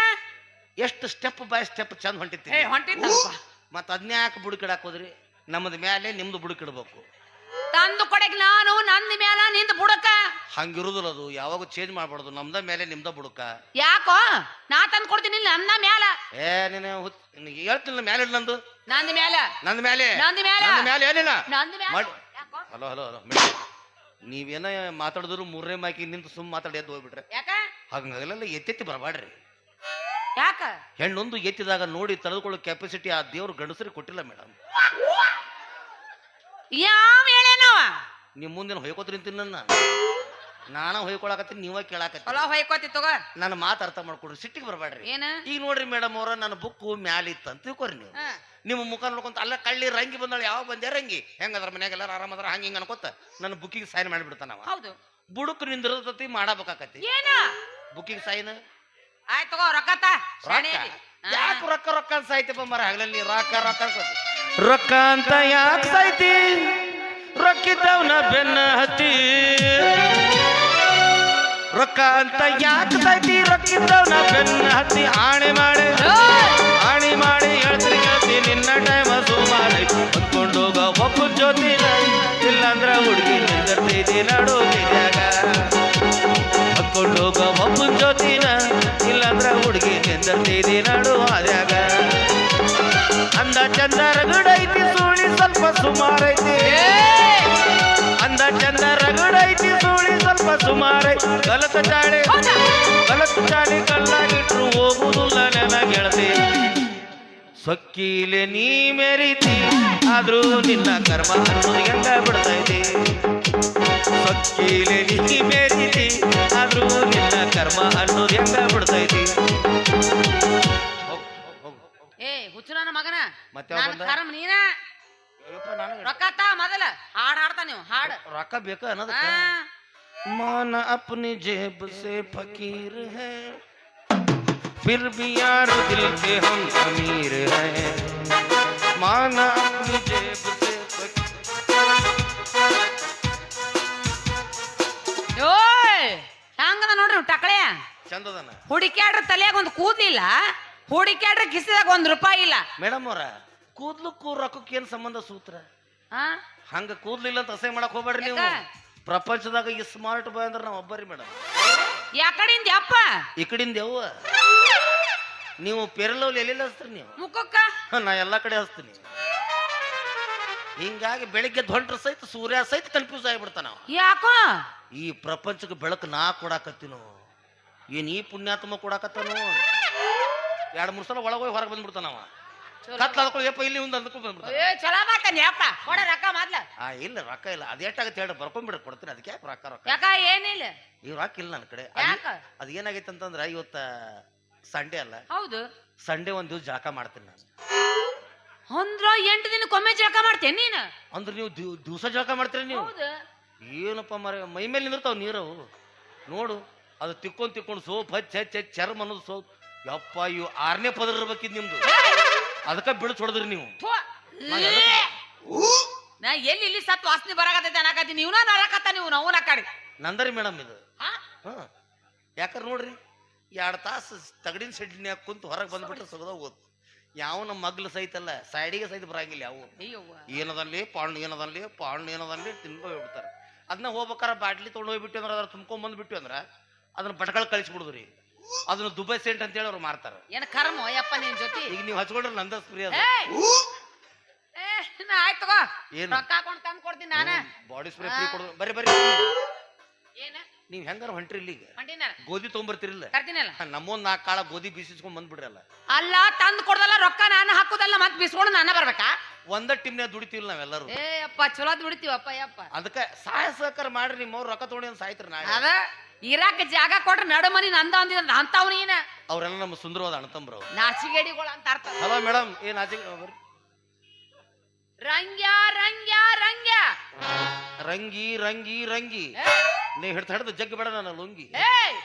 ಎಷ್ಟು ಸ್ಟೆಪ್ ಬೈ ಸ್ಟೆಪ್ ಚಂದ ಹೊಂಟಿತ್ತು. ಹೊಂಟಿದ್ದಪ್ಪ ಮತ್ತ ಅದನ್ನ ಯಾಕೆ ಬುಡಕಿಡಾಕ್ ಹೋದ್ರಿ? ನಮ್ಮದ ಮ್ಯಾಲೆ ನಿಮ್ದು ಬುಡಕಿಡ್ಬೇಕು. ತಂದು ಕೊಡಕ್ ನಾನು ನಂದ ಮ್ಯಾಲ ನಿಂದ ಬುಡಕ ಹಂಗಿರುದಿಲ್ಲ ಅದು. ಯಾವಾಗ ಚೇಂಜ್ ಮಾಡ್ಬಾರ್ದು. ನಮ್ದ ಮೇಲೆ ನಿಮ್ದ ಬುಡಕ. ಯಾಕೋ ನಾ ತಂದು ಕೊಡ್ತೀನಿ ನನ್ನ ಮ್ಯಾಲ. ನೀನು ಹೇಳ್ತಿಲ್ಲ ಮ್ಯಾಲೆ ನಂದು. ನಂದ ಮ್ಯಾಲ ನಂದ ಮ್ಯಾಲೆ ನಂದ ಮ್ಯಾಲ ನಂದ ಮ್ಯಾಲೆ ಏನಿಲ್ಲ ನಂದ ಮ್ಯಾಲ. ಮಾಡಿ. ಹಲೋ ಹಲೋ ಹಲೋ ನೀವೇನ ಮಾತಾಡಿದ್ರು 3ನೇ ಮಾಕಿ ನಿಂತು ಸುಮ್ ಮಾತಾಡಿ ಎದ್ದು ಹೋಗ್ಬಿಟ್ರೆ ಯಾಕ ಹಂಗಾಗಲೆಲ್ಲ ಎತ್ತೆತ್ತಿ ಬರಬಾಡ್ರಿ. ಯಾಕ ಹೆಣ್ಣೊಂದು ಎತ್ತಿದಾಗ ನೋಡಿ ತಡೆದುಕೊಳ್ಳೋ ಕೆಪಾಸಿಟಿ ಆ ದೇವ್ರು ಗಂಡಸರಿಗೆ ಕೊಟ್ಟಿಲ್ಲ ಮೇಡಮ್. ಯಾವ ಹೇಳೇನವ ನಿಮ್ ಮುಂದಿನ ಹೊಯ್ಕೋತ್ರಿ ಅಂತೀನಿ. ನಾನ ಹೊಯ್ಕೊಳಕತ್ತೀನಿ, ನೀವ ಕೇಳಾಕತ್ತಿ. ಹೊಲ ಹೊಯ್ಕೋತಿ ತಗೋ. ನನ್ನ ಮಾತು ಅರ್ಥ ಮಾಡ್ಕೊಡ್ರಿ, ಸಿಟ್ಟಿಗೆ ಬರಬೇಡ್ರಿ. ಏನ ಈಗ ನೋಡ್ರಿ ಮೇಡಮ್ ಅವ್ರ ನನ್ನ ಬುಕ್ಕು ಮ್ಯಾಲ ಇತ್ತು ಅಂತ ತಿಳ್ಕೊರಿ ನೀವು. ನಿಮ್ಮ ಮುಖ ನೋಡ್ಕೊಂತ ಅಲ್ಲ ಕಳ್ಳಿ ರಂಗಿ ಬಂದಾಳ, ಯಾವಾಗ ಬಂದೆ ರಂಗಿ ಹೆಂಗದ್ರ ಮನ್ಯಾಗ ಎಲ್ಲಾರು ಆರಾಮದ್ರ ಹಂಗ ಹಿಂಗ ಅನ್ಕೋತ ನನ್ನ ಬುಕ್ಕಿಗೆ ಸೈನ್ ಮಾಡಿಬಿಡ್ತಾನ. ಹೌದು ಬುಡಕ್ ನಿಂದಿರತತಿ ಮಾಡಬೇಕಾಕತಿ. ಏನ ಬುಕ್ಕಿಗೆ ಸೈನ್ ಆಯ್ತು ತಗೋ ರೊಕ್ಕತ. ಯಾಕೆ ರೊಕ್ಕ ರೊಕ್ಕ ಅಂತ ಸಾಯ್ತಪ್ಪ ಮರ ಹಗಲಲ್ಲಿ ರೊಕ್ಕ ರೊಕ್ಕ ರೊಕ್ಕ ಅಂತ ಯಾಕೆ ಸಾಯ್ತಿ? ರೊಕ್ಕಿದ್ದವನ ಬೆನ್ನ ಹತ್ತಿ. ರೊಕ್ಕ ಅಂತ ಯಾಕೆ ಸಾಯ್ತಿ? ರೊಕ್ಕಿದ್ದವನ ಬೆನ್ನ ಹತ್ತಿ. ಆಣೆ ಮಾಡಿ ಹೇಳ್ತೀನಿ ನಿನ್ನ ಟೈಮ ಸುಮಾರೈತಿ. ಹೊತ್ಕೊಂಡೋಗ ಒಬ್ಬ ಜೊತಿನ ಇಲ್ಲಂದ್ರ ಹುಡುಗಿ ನಿಂದಿರ್ತೈತಿ ನಡು ಬೀದ್ಯಾಗ. ಹೊತ್ಕೊಂಡೋಗ ಒಬ್ಬ ಜೊತಿನ ಇಲ್ಲಂದ್ರ ಹುಡುಗಿ ನಿಂದಿರ್ತೈತಿ ನಡು ಹಾದ್ಯಾಗ. ಅಂದ ಚಂದ ರಗಡೈತಿ ಸೂಳಿ ಸ್ವಲ್ಪ ಸುಮಾರೈತಿ. ಅಂದ ಚಂದ ರಗಡೈತಿ ಸೂಳಿ ಸ್ವಲ್ಪ ಸುಮಾರೈತಿ. ಗಲತ ಚಾಳಿ ಕಲ್ಲಾಗಿಟ್ರು ಹೋಗುದಿಲ್ಲ ನೆನ ಗೆಳತಿ. ಸೊಕ್ಕಿಲೆ ನೀ ಮೆರಿತಿ ಆದ್ರೂ ನಿನ್ನ ಕರ್ಮ ಅನ್ನೋದು ಹೆಂಗ ಬಿಡ್ತೈತಿ. ಸೊಕ್ಕಿಲೆ ನೀ ಮೆರಿತಿ ಆದ್ರೂ ನಿನ್ನ ಕರ್ಮ ಅನ್ನೋದು ಹೆಂಗ ಬಿಡ್ತೈತಿ. ಏ ಹುಚ್ಚು ನನ್ನ ಮಗನ ಮತ್ತೆ ಕರ್ಮ ನೀನ ರೊಕ್ಕ ತಾ ಮೊದಲ ಹಾಡ್ ಹಾಡ್ತಾ ನೀವು ಹಾಡು. ರೊಕ್ಕ ಬೇಕು ಅನ್ನೋದ. ಮಾನ ಅಪ್ನಿ ಜೇಬ್ ಸೆ ಫಕೀರ್ ಹೈ फिर भी यार दिल के हम अमीर हैं. माना अपनी जेब से ಹಂಗದ ನೋಡ್ರಿ ಟಕಳೆ ಚಂದದನ. ಹುಡುಕ್ಯಾಡ್ರ ತಲೆಯಾಗ ಒಂದು ಕೂದ್ಲಿಲ್ಲ, ಹುಡುಕ್ಯಾಡ್ರ ಕಿಸಿದಾಗ ₹1 ಇಲ್ಲ. ಮೇಡಮ್ ಅವ್ರ ಕೂದ್ಲಕ್ಕೂ ರೊಕ್ಕಕ್ಕೆ ಏನ್ ಸಂಬಂಧ ಸೂತ್ರ? ಹಂಗ ಕೂದ್ಲಿಲ್ಲ ಅಂತ ಅಸಹ್ಯ ಮಾಡಕ್ ಹೋಗ್ಬೇಡ್ರಿ ನೀವು. ಪ್ರಪಂಚದಾಗ ಈ ಸ್ಮಾರ್ಟ್ ಬಾಯ್ ಅಂದ್ರೆ ನಾವ್ ಒಬ್ಬರಿ ಮೇಡಮ್. ಯಾಕಡಿಂದ ಅಪ್ಪ ಈ ಕಡಿಂದ ಯವ್ವ ನೀವು ಪೆರಲವ್ಲಿ ಎಲ್ಲೆಲ್ಲ ಹಚ್ತೀರಿ ನೀವು? ಮುಖಕ್ಕ ನಾ ಎಲ್ಲಾ ಕಡೆ ಹಚ್ತೀನಿ. ಹಿಂಗಾಗಿ ಬೆಳಿಗ್ಗೆ ಹೊಂಟ್ರ ಸಹಿತ ಸೂರ್ಯ ಸಹಿತ ಕನ್ಫ್ಯೂಸ್ ಆಗಿಬಿಡ್ತಾನ. ಯಾಕೋ ಈ ಪ್ರಪಂಚಕ್ಕೆ ಬೆಳಕು ನಾ ಕೊಡಾಕತ್ತೀನೋ ಏನ್ ಈ ಪುಣ್ಯಾತ್ಮ ಕೊಡಾಕತ್ತಾನೋ? 2-3 ಸಲ ಒಳಗೋಗಿ ಹೊರಗೆ ಬಂದ್ಬಿಡ್ತಾನವ. ಕತ್ಲಾದ್ಕೊಳ್ಳಿ ಯಪ್ಪ ಇಲ್ಲಿ ಒಂದು ಅಂದ್ಕೊಂಡು ಬಂದ್ಬಿಡ್ತಾನ. ಚಲೋ ಮಾಡ್ತಾನೆ ಅಪ್ಪ ಕೊಡ ರೊಕ್ಕ ಮೊದ್ಲ. ಇಲ್ಲ ರೊಕ್ಕ ಇಲ್ಲ. ಅದೇಟಾಗತ್ತೆ ಹೇಳಿ ಬರ್ಕೊಂಡ್ಬಿಡ ಕೊಡ್ತೀನಿ. ಅದಕ್ಕೆ ಯಾಕೆ ರೊಕ್ಕ ರೊಕ್ಕ ಯಾಕ ಏನಿಲ್ಲ ಈ ರೊಕ್ಕ ಇಲ್ಲ ನನ್ನ ಕಡೆ. ಅದ ಏನಾಗೈತೆ ಅಂತಂದ್ರ ಇವತ್ತ ಸಂಡೇ ಅಲ್ಲ, ಹೌದು ಸಂಡೇ ಒಂದ್ ದಿವ್ಸ ಜಳಕ ಮಾಡ್ತೀನಿ ನಾನು. ಅಂದ್ರ 8 ದಿನಕ್ಕೊಮ್ಮೆ ಜಳಕ ಮಾಡ್ತೇನೆ ನೀನು? ಅಂದ್ರೆ ನೀವು ದಿವಸ ಜಳಕ ಮಾಡ್ತೀರಿ ನೀವು? ಏನಪ್ಪ ಮರ ಮೈ ಮೇಲೆ ನಿಂದಿರ್ತಾವ ನೀರವು ನೋಡು. ಅದು ತಿಕ್ಕೊಂಡು ಸೋಪ್ ಹಚ್ಚಿ ಚರ್ಮ ಅನ್ನೋದು ಸೋಪ್. ಯಪ್ಪ ಇವು 6ನೇ ಪದರ ಇರ್ಬೇಕಿದ್ ನಿಮ್ದು. ಅದಕ್ಕೆ ಬಿಡಿಸ್ ಹೊಡೆದ್ರಿ ನೀವು. ನಾ ಎಲ್ಲಿ ಇಲ್ಲಿ ಸತ್ ವಾಸನೆ ಬರಾಕತ್ತೈತೆ ಅನ್ನಕತ್ತೀನಿ. ನೀವು ನಡಕತ್ತ ನೀವು ನಾವು ನಕಾಡಿ ನಂದರಿ ಮೇಡಮ್ ಇದು. ಯಾಕಂದ್ರೆ ನೋಡ್ರಿ 2 ತಾಸು ತಗಡಿನ ಸೆಡ್ನ್ಯಾಗ ಕುಂತು ಹೊರಗೆ ಬಂದ್ಬಿಟ್ರೆ ಸಗದ ಓದ್. ಯಾವ ನಮ್ಮ ಮಗ್ಲು ಸಹಿತಲ್ಲ ಸೈಡಿಗೆ ಸಹಿತ ಬರಂಗಿಲ್ಲ. ಯಾವ ಏನದಲ್ಲಿ ಪಾಳ್ಣ ತಿನ್ಕೊ ಹೋಗ್ಬಿಡ್ತಾರೆ. ಅದನ್ನ ಹೋಗ್ಬೇಕಾರ ಬಾಟ್ಲಿ ತೊಗೊಂಡು ಹೋಗ್ಬಿಟ್ಟು ಅಂದ್ರೆ ಅದ್ರ ತುಂಬ್ಕೊಂಡ್ ಬಂದ್ಬಿಟ್ಟು ಅಂದ್ರೆ ಅದನ್ನ ಬಟ್ಗಳು ಕಳಿಸ್ಬಿಡುದ್ರಿ. ಅದನ್ನ ದುಬೈ ಸೆಂಟ್ ಅಂತ ಹೇಳಿ ಅವ್ರು ಮಾರ್ತಾರ. ಏನ್ ಕರ್ಮ ಯಪ್ಪ ನಿನ್ ಜೊತೆ. ಈಗ ನೀವು ಹಚ್ಕೊಂಡ್ರೆ ನಂದ ಸ್ಪ್ರೇ ಅದು. ಆಯ್ತು ತಗೋ ಏನು ರೊಕ್ಕ ಹಾಕೊಂಡು ತಂದು ಕೊಡ್ತೀನಿ ನಾನು. ಬಾಡಿ ಸ್ಪ್ರೇ ಫ್ರೀ ಕೊಡೋದು. ಬರ್ರಿ ಏನ ನೀವ್ ಹೆಂಗಾರ ಹೊಂಟ್ರಿ ಇಲ್ಲಿಗೆ ಹೊಂಟಿನ ಗೋಧಿ ತೊಗೊಂಬರ್ತಿರಿಲ್ಲ? ತರ್ತೀನಲ್ಲ. ನಮ್ಮೊಂದ್ 4 ಕಾಳ ಗೋಧಿ ಬೀಸಿಸ್ಕೊಂಡ್ ಬಂದ್ಬಿಡ್ರಲ್ಲ. ಅಲ್ಲ ತಂದು ಕೊಡ್ದಲ್ಲ ರೊಕ್ಕ ನಾನು ಹಾಕುದಲ್ಲ ಮತ್ ಬಿಸ್ಕೊಂಡು ನಾನು ಬರ್ಬೇಕಾ? ಒಂದ ಟೀಮ್ನ್ಯಾಗ ದುಡಿತೀವಿ ನಾವೆಲ್ಲರೂ. ಅಪ್ಪ ಚಲೋ ದುಡಿತೀವಪ್ಪ ಯಪ್ಪ. ಅದಕ್ಕೆ ಸಹಾಯ ಸಹಕಾರ ಮಾಡ್ರಿ. ನಿಮ್ಮವ್ರು ರೊಕ್ಕ ತೊಗೊಂಡು ಸಾಯ್ತ್ರಿ ನಾಳೆ. ಅದ ಇರಾಕ ಜಾಗ ಕೊಟ್ರೆ ನಡು ಮನಿ ನಂದ ಅಂದಿದ ಅಂತವ್ ನೀನ ಅವರೆಲ್ಲ ನಮ್ಮ ಸುಂದರವಾದ ಅಣ್ಣತಂಬ್ರು ಅವ್ರು. ನಾಚಿಗೇಡಿಗಳು ಅಂತ ಅರ್ಥ. ಹಲೋ ಮೇಡಮ್, ಏನ್ ಆಚೆ ಬರ್ರಿ. ರಂಗ್ಯ ರಂಗ್ಯ ರಂಗ್ಯ ರಂಗಿ ರಂಗಿ ರಂಗಿ ಏ, ನೀ ಹಿಡ್ದು ಜಗ್ಗಿ ಬೇಡ ನನ್ನ ಲುಂಗಿ. ಏಯ್!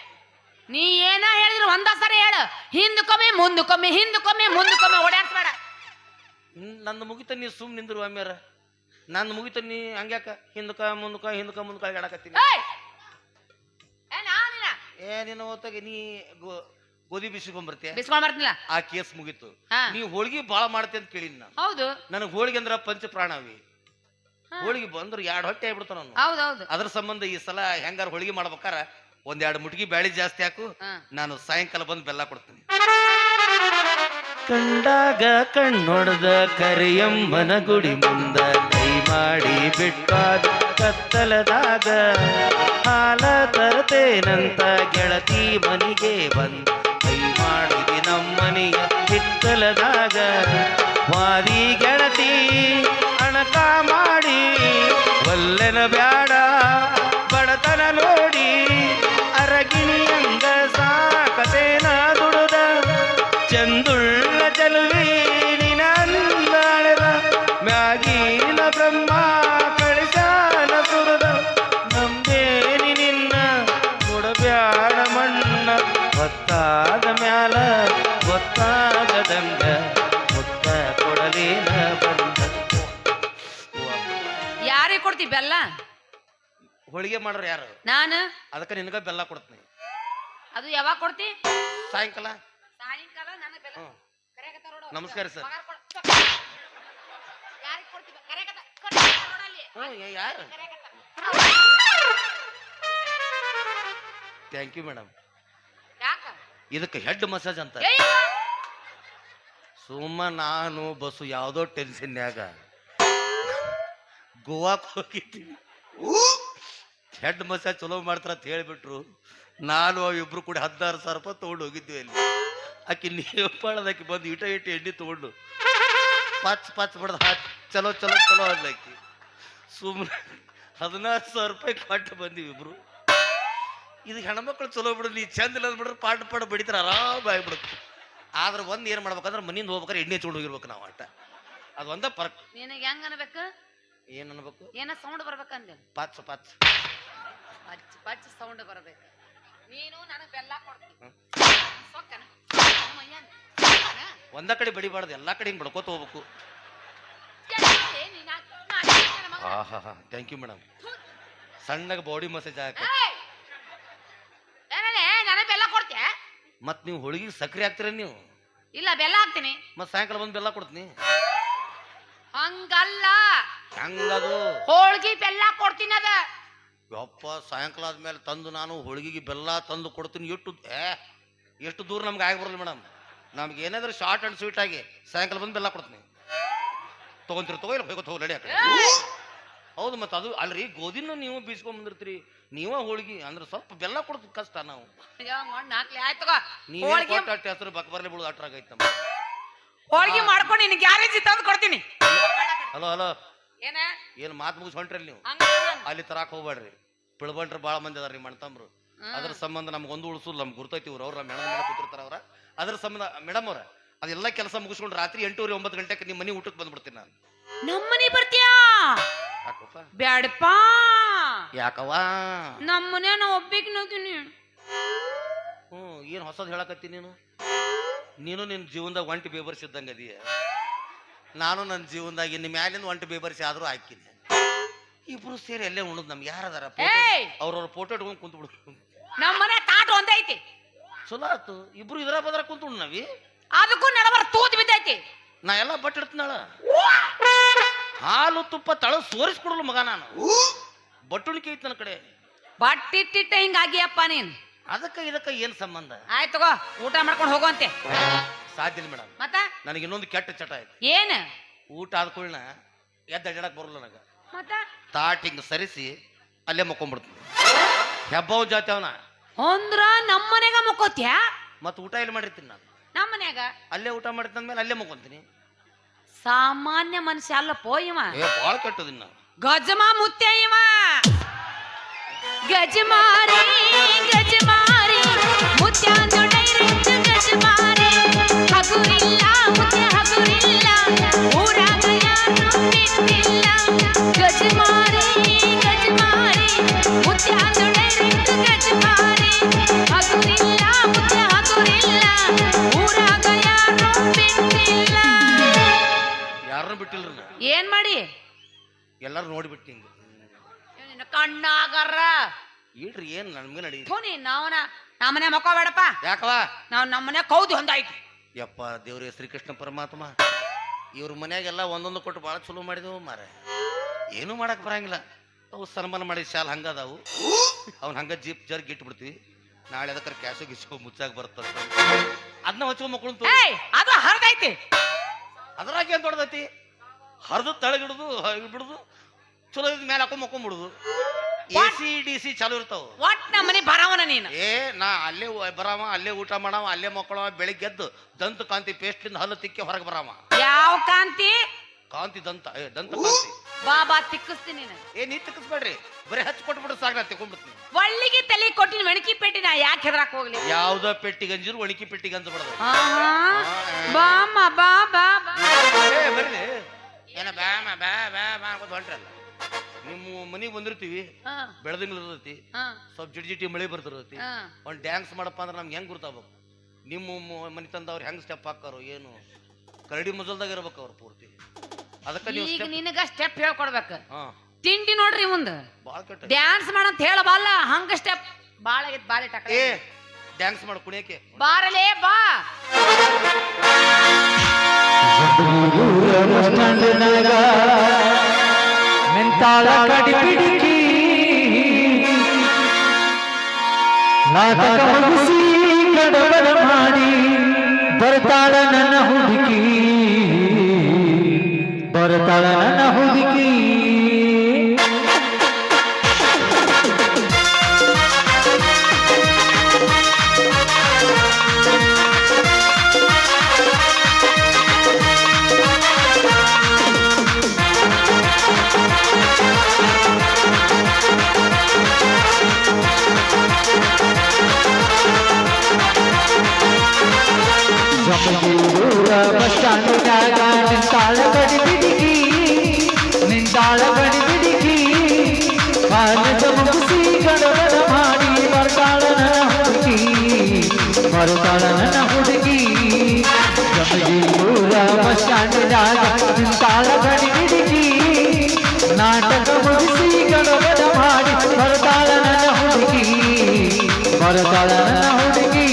ನೀ ಏನ ಹೇಳಿದ್ರು ಒಂದ ಸರಿ ಹೇಳು. ಹಿಂದಕ್ಕೊಮ್ಮೆ ಮುಂದಕ್ಕೊಮ್ಮೆ ಹಿಂದಕ್ಕೊಮ್ಮೆ ಮುಂದಕ್ಕೊಮ್ಮೆ ಓಡಾಡ್ಸ್ಬೇಡ. ನಂದು ಮುಗಿತ ನೀ ಸುಮ್ ನಿಂದ್ರು ಅಮ್ಯಾರ. ನಂದು ಮುಗಿತ ನೀ ಹಂಗ್ಯಾಕ ಹಿಂದಕ ಮುಂದಕ ಹೇಳಕತ್ತೀನಿ. ಏಯ್! ಏ ನಾನಿನ ನೀನು ಹೊತ್ತಾಗ ನೀ ಗೋಧಿ ಬಿಸಿಕೊಂಡ್ಬರ್ತೀಯ, ಬಿಸ್ಕೊಂಡ್ ಬರ್ತಿಲ್ಲ. ಆ ಕೇಸ್ ಮುಗೀತು. ಹಾ. ನೀ ಹೋಳಿಗೆ ಬಾಳ ಮಾಡ್ತಿ ಅಂತ ಕೇಳಿನಿ ನಾನು. ಹೌದು ನನಗೆ ಹೋಳಿಗೆ ಅಂದ್ರ ಪಂಚ ಪ್ರಾಣವಿ. ಹಾ. ಹೋಳಿಗೆ ಬಂದ್ರ 2 ಹೊಟ್ಟೆ ಆಗ್ಬಿಡ್ತಾವ ನಾನು. ಹೌದೌದು. ಅದ್ರ ಸಂಬಂಧ ಈ ಸಲ ಹೆಂಗಾರ ಹೋಳಿಗೆ ಮಾಡ್ಬೇಕಾರ 1-2 ಮುಟ್ಗಿ ಬ್ಯಾಳಿ ಜಾಸ್ತಿ ಹಾಕು. ಹಾ. ನಾನು ಸಾಯಂಕಾಲ ಬಂದು ಬೆಲ್ಲ ಕೊಡ್ತೀನಿ. ಕಂಡಾಗ ಕಣ್ಣೊಡ್ದ ಕರಿಯಮ್ಮನ ಗುಡಿ ಮುಂದ ಕೈ ಮಾಡಿ ಬಿಟ್ಟಾಗ ಕತ್ತಲದಾಗ ಹಾಲ ತರತೇನಂತ ಗೆಳತಿ ಮನಿಗೆ ಬಂದ ಕೈ ಮಾಡಿದಿ ನಮ್ಮನಿಗೆ ಹಿತ್ತಲದಾಗ ವಾದಿ ಗೆಳತಿ ಅಣಕ ಮಾಡಿ ಒಲ್ಲೆನ ಬ್ಯಾಡ ಬಡತನ ನೋಡಿ ಅರಗಿಣಿಯಂಗ ಸಾಕತೇನ ದುಡುದ ಚಂದುಳ್ಳ ಚಲುವಿ ನಿನಂದಾಳೆದ ಮ್ಯಾಗಿನ ಬ್ರಹ್ಮ ಕಳಿಸಾನ ಸುರದ ನಂಬೇನಿ ನಿನ್ನ ಕೊಡಬ್ಯಾಡ ಮಣ್ಣ ಗೊತ್ತಾದ ಮ್ಯಾಲ ಗೊತ್ತಾಗದಂಗ ಮುತ್ತ ಕೊಡಲೇನ ಬಂದ. ಯಾರಿಗೆ ಕೊಡ್ತಿ ಬೆಲ್ಲ? ಹೋಳಿಗೆ ಮಾಡ್ರ ಯಾರು? ನಾನು. ಅದಕ್ಕೆ ನಿನಗ ಬೆಲ್ಲ ಕೊಡ್ತೀನಿ. ಅದು ಯಾವಾಗ ಕೊಡ್ತಿ? ಸಾಯಂಕಾಲ. ಸಾಯಂಕಾಲ ನನಗೆ ಬೆಲ್ಲ. ಹ್ಮ್. ಕರೆಯಕತ್ತಾರ ನೋಡು. ನಮಸ್ಕಾರ ಸರ್. ಪಗಾರ ಕೊಡು. ಯಾರಿಗೆ ಕೊಡ್ತಿ? ಕರೆಯಕತ್ತಾರ ನೋಡಲ್ಲಿ. ಯಾರು? Thank you madam. ಯಾಕ? ಇದಕ್ಕೆ ಹೆಡ್ ಮಸಾಜ್ ಅಂತ. ಏಯ್! ಸುಮ್ಮ ನಾನು ಬಸ್ಸು ಯಾವುದೋ ಟೆನ್ಷನ್ಯಾಗ ಗೋವಾಕ್ ಹೋಗಿದ್ದೀನಿ. ಹೆಡ್ ಮಸಾಜ್ ಚಲೋ ಮಾಡ್ತಾರ ಅಂತ ಹೇಳ್ಬಿಟ್ರು. ನಾನು ಇಬ್ರು ಕೂಡ 16,000 ರೂಪಾಯಿ ತೊಗೊಂಡು ಹೋಗಿದ್ವಿ ಅಲ್ಲಿ. ಆಕಿ ನೇಪಾಳದಾಕಿ ಬಂದು ಇಟ ಎಣ್ಣೆ ತೊಗೊಂಡು ಪಚ್ ಬಡ್ದು ಚಲೋ ಚಲೋ ಚಲೋ ಅದ್ಲಾಕಿ. ಸುಮ್ಮನೆ 14,000 ರೂಪಾಯಿ ಕೊಟ್ಟು ಬಂದಿವಿ ಇಬ್ರು. ಇದು ಹೆಣ್ಮಕ್ಳು ಚಲೋ ಬಿಡು, ನೀ ಚಂದ ಇಲ್ಲ ಅಂದ್ಬಿಟ್ರೆ ಪಾಡ್ ಬಡಿತಾರೆ, ಆರಾಮ ಆಗ್ಬಿಡುತ್ತೆ. ಆದ್ರೆ ಒಂದು ಏನು ಮಾಡ್ಬೇಕಂದ್ರೆ ಮನಿಂದ ಹೋಗ್ಬೇಕಾರೆ ಎಣ್ಣೆ ಹಚ್ಕೊಂಡು ಹೋಗಿರ್ಬೇಕು ನಾವು. ಆಟ ಅದು ಒಂದ ಪರ್ಕ್. ನಿನಗೆ ಹೆಂಗ ಅನ್ಬೇಕು? ಏನ್ ಅನ್ಬೇಕು? ಏನ ಸೌಂಡ್ ಬರ್ಬೇಕಂದೆ. ಪಚ್ ಪಚ್ ಸೌಂಡ್ ಬರ್ಬೇಕು. ನೀನು ನನಗೆ ಬೆಲ್ಲ ಕೊಡ್ತಿ. ಸೊಕ್ಕನ? ಒಂದ ಕಡೆ ಬಡಿಬಾರ್ದು, ಎಲ್ಲಾ ಕಡೆ ಹಿಂಗೆ ಬಡ್ಕೋತ ಹೋಗ್ಬೇಕು. ಹಾ ಥ್ಯಾಂಕ್ ಯು ಮೇಡಮ್. ಸಣ್ಣಗೆ ಬಾಡಿ ಮಸಾಜ್ ಹಾಕ. ನನಗೆ ಬೆಲ್ಲ ಕೊಡ್ತೀಯ? ಮತ್ ನೀವು ಹೋಳಿಗೆ ಸಕ್ರೆ ಹಾಕ್ತೀರ ನೀವು? ಇಲ್ಲ, ಬೆಲ್ಲ ಹಾಕ್ತೀನಿ. ಮತ್ ಸಾಯಂಕಾಲ ಬಂದು ಬೆಲ್ಲ ಕೊಡ್ತೀನಿ. ಹಂಗಲ್ಲ, ಹಂಗದು ಹೋಳ್ಗಿ ಬೆಲ್ಲ ಕೊಡ್ತೀನಿ. ಅದ ಯಪ್ಪ ಸಾಯಂಕಾಲ ಆದ್ಮೇಲೆ ತಂದು ನಾನು ಹೋಳಿಗೆಗೆ ಬೆಲ್ಲ ತಂದು ಕೊಡ್ತೀನಿ. ಎಷ್ಟು ದೂರ ನಮ್ಗೆ ಆಗಿಬರಲ್ಲ ಮೇಡಮ್. ನಮ್ಗೆ ಏನಾದ್ರೂ ಶಾರ್ಟ್ ಅಂಡ್ ಸ್ವೀಟ್ ಆಗಿ ಸಾಯಂಕಾಲ ಬಂದು ಬೆಲ್ಲ ಕೊಡ್ತೀನಿ. ತಗೊಂತಿರಿ ಹೋಗೋದು ಹೋಗಿ ಆ ಕಡೆ. ಹೌದು, ಮತ್ತೆ ಅದು ಅಲ್ರಿ, ಗೋಧಿನೂ ನೀವು ಬೀಸ್ಕೊಂಡ್ ಬಂದಿರ್ತೀರಿ, ನೀವ ಹೋಳಿಗೆ ಅಂದ್ರೆ ಸ್ವಲ್ಪ ಬೆಲ್ಲ ಕೊಡೋದು ಕಷ್ಟ. ನಾವು ನೀವೇ ಹೆಸರು ಬಕ್ಬರ್ಲಿ ಬಿಡುದು ಅಟ್ರಾಗೈತೆ ನಮ್ಮ. ಹೋಳಿಗೆ ಮಾಡ್ಕೊಂಡು ನಿನ್ ಗ್ಯಾರೇಜ್ ತಂದು ಕೊಡ್ತೀನಿ. ಹಲೋ ಏನ ಏನ್ ಮಾತು ಮುಗಿಸ್ ಹೊಂಟ್ರಿ ನೀವು? ಅಲ್ಲಿ ತರಾಕ್ ಹೋಗ್ಬೇಡ್ರಿ. ಪಿಳ್ಬಂಟ್ರು ಬಾಳ ಮಂದಿ ಅದಾರ್ರಿ ಮಣ್ತಂಬ್ರು. ಅದ್ರ ಸಂಬಂಧ ನಮ್ಗೆ ಒಂದು ಉಳಿಸೋದು ನಮ್ಗೆ ಗುರ್ತೈತಿ. ಅವ್ರ ಮೇಡಮ್ ಮೇಲೆ ಕೂತಿರ್ತಾರ ಅವ್ರ. ಅದ್ರ ಸಂಬಂಧ ಮೇಡಮ್ ಅವ್ರ ಅದೆಲ್ಲ ಕೆಲಸ ಮುಗಿಸ್ಕೊಂಡು ರಾತ್ರಿ 8-9 ಗಂಟೆಗೆ ನಿಮ್ಮ ಮನೆ ಊಟಕ್ಕೆ ಬಂದ್ಬಿಡ್ತೀನಿ ನಾನು. ನಮ್ಮನೆ ಬರ್ತೀಯಾ? ಯಾಕಪ್ಪ? ಬ್ಯಾಡಪ್ಪ. ಯಾಕವ್ವ? ನಮ್ಮನೆ ನಾ ಒಬ್ಬಿಗೆ ನೋಡ್ತೀನಿ. ಏನ್ ಹೊಸದ್ ಹೇಳಕತ್ತಿ ನೀನು? ನೀನು ನಿನ್ನ ಜೀವನದಾಗ ಒಂಟಿ ಬೇಬರ್ಸಿದ್ದಂಗ ಅದೀಯ. ನಾನು ನನ್ನ ಜೀವನದಾಗ ಇನ್ನು ಮ್ಯಾಲಿಂದ ಒಂಟಿ ಬೇಬರ್ಸಿ ಆದ್ರೂ ಹಾಕಿನಿ. ಇಬ್ರು ಸೇರಿ ಎಲ್ಲೇ ಉಣದ್ ನಮ್ಗೆ ಯಾರದಾರ? ಅವ್ರವ್ರ ಫೋಟೋ ಇಟ್ಕೊಂಡು ಕುಂತ ಬಿಡು. ನಮ್ಮನೆ ತಾಟ ಒಂದೇ ಐತಿ. ಚಲೋ ಆತು, ಇಬ್ರು ಇದ್ರ ಬದ್ರ ಕುಂತ ನಾವಿ. ಅದಕ್ಕೂ ನಡಬರ್ ತೂತ್ ಬಿದ್ದೈತಿ. ನಾ ಎಲ್ಲ ಬಟ್ ಇಡ್ತೀನಾಳ. ಹಾಲು ತುಪ್ಪ ತಳ ಸೋರಿಸ್ಕೊಡಲು ಮಗ ನಾನು. ಬಟ್ಟುಣಿಕೆ ಐತಿ ನನ್ನ ಕಡೆ. ಬಟ್ಟಿಟ್ಟಿಟ್ಟ ಹಿಂಗಾಗಿಯಪ್ಪ ನೀನ್. ಅದಕ್ಕ ಇದಕ್ಕ ಏನ್ ಸಂಬಂಧ? ಆಯ್ತು ತಗೋ, ಊಟ ಮಾಡ್ಕೊಂಡು ಹೋಗುವಂತೆ. ಸಾಧ್ಯ ಇಲ್ಲ ಮೇಡಮ್. ಮತ್ತ ನನಗೆ ಇನ್ನೊಂದು ಕೆಟ್ಟ ಚಟ ಆಯ್ತು. ಏನ್? ಊಟ ಆದ್ಕೊಳ್ಳ ಎದ್ದು ಅಡ್ಡಾಡಕ್ ಬರಲ್ಲ ನನಗ. ಮತ್ತ ತಾಟ್ ಹಿಂಗ್ ಸರಿಸಿ ಅಲ್ಲೇ ಮಕ್ಕೊಂಡ್ಬಿಡ್ತೀನಿ. ಹೆಬ್ಬವ್ ಜಾತಿ ಅವನ ಅಂದ್ರ ನಮ್ಮನೆಗ ಮುಕ್ಕೋತ್ಯಾ? ಮತ್ ಊಟ ಎಲ್ಲಿ ಮಾಡಿರ್ತೀನಿ ನಾನು? ನಮ್ಮನ್ಯಾಗ ಅಲ್ಲೇ ಊಟ ಮಾಡಿದ್ಮೇಲೆ ಅಲ್ಲೇ ಮಕ್ಕೊಂತೀನಿ. ಸಾಮಾನ್ಯ ಮನುಷ್ಯ ಅಲ್ಲ ಪೋಯಿವ. ಬಾಳ ಕೆಟ್ಟದಿನ್ನ ಗಜಮಾ ಮುತ್ಯ ಇವ. ಗಜಮಾರಿ ಗಜಮಾರಿ ಮುತ್ಯಾಂದು ಡೈರೆಕ್ಟ್ ಗಜಮಾರಿ ಹಗುರಿಲ್ಲ ಮುತ್ಯ ಹಗುರಿಲ್ಲ ಊರಾಗ ಯಾರು ಬಿಟ್ಟಿಲ್ಲ ಗಜಮಾರಿ ಗಜಮಾರಿ ಮುತ್ಯಾಂದು ಡೈರೆಕ್ಟ್ ಗಜಮಾರಿ ಹಗುರಿಲ್ಲ ಮುತ್ಯ ಹಗುರಿಲ್ಲ ಊರಾಗ ಯಾರು ಬಿಟ್ಟಿಲ್ಲ. ಯಾರನ್ನೂ ಬಿಟ್ಟಿಲ್ರಿ ನಾ. ಏನ್ ಮಾಡಿ ಎಲ್ಲಾರು ನೋಡಿಬಿಟ್ಟು ಹಿಂಗ ನಿನ್ನ ಕಣ್ಣಾಗರ ಇಡ್ರಿ ಏನ್ ನಮ್ಗೆ ನಡಿ ಥೋನಿ ನಮ್ಮನೆ ಮಕ್ಕೋಬೇಡಪ್ಪ ಯಾಕವ ನಾವು ನಮ್ಮನೆ ಕೌದು ಹೊಂದಾಯ್ತು. ಯಪ್ಪ ದೇವ್ರೇ ಶ್ರೀಕೃಷ್ಣ ಪರಮಾತ್ಮ ಇವ್ರ ಮನ್ಯಾಗೆಲ್ಲ ಒಂದೊಂದು ಕೊಟ್ಟು ಭಾಳ ಚಲೋ ಮಾಡಿದೆವು ಮಾರ ಏನೂ ಮಾಡಕ್ ಬರಂಗಿಲ್ಲ. ಅವು ಸನ್ಮಾನ ಮಾಡಿದ ಶಾಲ್ ಹಂಗದಾವು ಅವ್ನ ಹಂಗ ಜೀಪ್ ಜರ್ಗ್ ಇಟ್ಬಿಡ್ತೀವಿ. ನಾಳೆ ಅದಕ್ಕೆ ಕ್ಯಾಶು ಗಿಸ್ಕೊ ಮುಚ್ಚಾಗ ಬರ್ತಂತ ಅದನ್ನ ಹಚ್ಕೊ ಮಕ್ಕಳು ಏಯ್ ಅದು ಹರಿದೈತಿ. ಅದ್ರಾಗ ಏನ್ ದೊಡ್ಡದೈತಿ ಹರಿದು ತಳಗಿಡುದು ಬಿಡುದು ಚಲೋ ಇದ್ ಮೇಲೆ ಹಾಕೊಂಡ್ ಮಕ್ಕೊಂಡ್ಬಿಡುದು. AC/DC ಚಾಲು ಇರ್ತಾವ. ಒಟ್ ನಮ್ಮನೆ ಬರವನ ನೀನು. ಏ ನಾ ಅಲ್ಲೇ ಬರಾಮ ಅಲ್ಲೇ ಊಟ ಮಾಡವ ಅಲ್ಲೇ ಮಕ್ಕಳವ ಬೆಳಿಗ್ಗೆದ್ದು ದಂತ ಕಾಂತಿ ಪೇಸ್ಟ್ಲಿಂದ ಹಲ್ಲು ತಿಕ್ಕಿ ಹೊರಗೆ ಬರಾಮ. ಯಾವ ಕಾಂತಿ ಕಾಂತಿ ದಂತ ದಂತ ಕಾಂತಿ ಬಾಬಾ ತಿಕ್ಕಿಸ್ತೀನಿ ನೀನು. ನೀ ತಿಕ್ಕಿಸ್ಬೇಡ್ರಿ ಬರೀ ಹಚ್ಚಿ ಕೊಟ್ಬಿಡು ಸಾಕು ನಾ ತಿಕ್ಕೊಂಡ್ಬಿಡ್ತೀನಿ. ಒಳ್ಳಿಗೆ ತಲೆ ಕೊಟ್ಟಿನ ಮೆಣಕಿ ಪೆಟ್ಟಿ ನಾ ಯಾಕೆ ಹೆದರಾಕ್ ಹೋಗ್ಲಿ. ಯಾವ್ದೋ ಪೆಟ್ಟಿಗೆ ಅಂಜಿರು ಒಣಕಿ ಪೆಟ್ಟಿಗೆ ಅಂತ ಬಿಡೋದು. ಬಾಮ ಬಾ ಬಾ ಬಾ ಬರ್ರಿ ಏನ ಬ್ಯಾಮ ಬ್ಯಾ ಬ್ಯಾ ಬಾ ಅನ್ಕೋತ ಹೊಂಟ್ರಲ್ಲ. ನಿಮ್ಮ ಮನಿಗೆ ಬಂದಿರ್ತೀವಿ ಬೆಳೆದಂಗ್ಲ ಇರ್ತೈತಿ ಸ್ವಲ್ಪ ಜಿಟಿ ಮಳೆ ಬರ್ತಿರ್ತೈತಿ. ಒಂದ್ ಡ್ಯಾನ್ಸ್ ಮಾಡಪ್ಪ ಅಂದ್ರೆ ನಮ್ಗೆ ಹೆಂಗ್ ಗುರ್ತಾಗ್ಬೇಕು ನಿಮ್ಮ ಮನಿ ತಂದವ್ರು ಹೆಂಗ್ ಸ್ಟೆಪ್ ಹಾಕಾರು ಏನು ಕರಡಿ ಮುಜಲ್ದಾಗ ಇರ್ಬೇಕು ಅವ್ರು ಪೂರ್ತಿ. ಅದಕ್ಕೆ ನೀವು ಈಗ ನಿನಗ ಸ್ಟೆಪ್ ಹೇಳ್ಕೊಡ್ಬೇಕು. ಹಾ ತಿಂಡಿ ನೋಡ್ರಿ ಮುಂದ ಬಾಳ ಕೆಟ್ಟ ಡ್ಯಾನ್ಸ್ ಮಾಡಂತ ಹೇಳಬಲ್ಲ ಹಂಗ ಸ್ಟೆಪ್ ಬಾಳ ಆಗೈತ್ ಬಾಳೆ ಟಕ ಏ ಡ್ಯಾನ್ಸ್ ಮಾಡ ಕುಣಿಯಕ್ಕೆ ಬಾರಲೇ ಬಾ. ನಿಂತಾಳ ಕಡಿಪಿಡಿಕಿ ನಾಟಕ ಮುಗಿಸಿ ಗಡಬಡ ಮಾಡಿ ಬರ್ತಾಳ ನನ್ನ ಹುಡುಗಿ ಬರ್ತಾಳ ನನ್ನ ಹುಡುಗಿ. ಜಮದೂರ ಬಸ್ ಸ್ಟ್ಯಾಂಡ್ನಾಗ ನಿಂತಾಳ ಗಡಿಬಿಡಿಗಿ ನಿಂತಾಳ ಗಡಿಬಿಡಿಗಿ ಕಾಲೇಜ ಮುಗಿಸಿ ಗಡಬಡ ಮಾಡಿ ಬರ್ತಾಳ ನನ್ನ ಹುಡುಗಿ ಬರ್ತಾಳ ನನ್ನ ಹುಡುಗಿ. ಜಮದೂರ ಬಸ್ ಸ್ಟ್ಯಾಂಡ್ನಾಗ ನಿಂತಾಳ ಗಡಿಬಿಡಿಗಿ ನಾಟಕ ಮುಗಿಸಿ ಗಡಬಡ ಮಾಡಿ ಬರ್ತಾಳ ನನ್ನ ಹುಡುಗಿ ಬರ್ತಾಳ ನನ್ನ ಹುಡುಗಿ.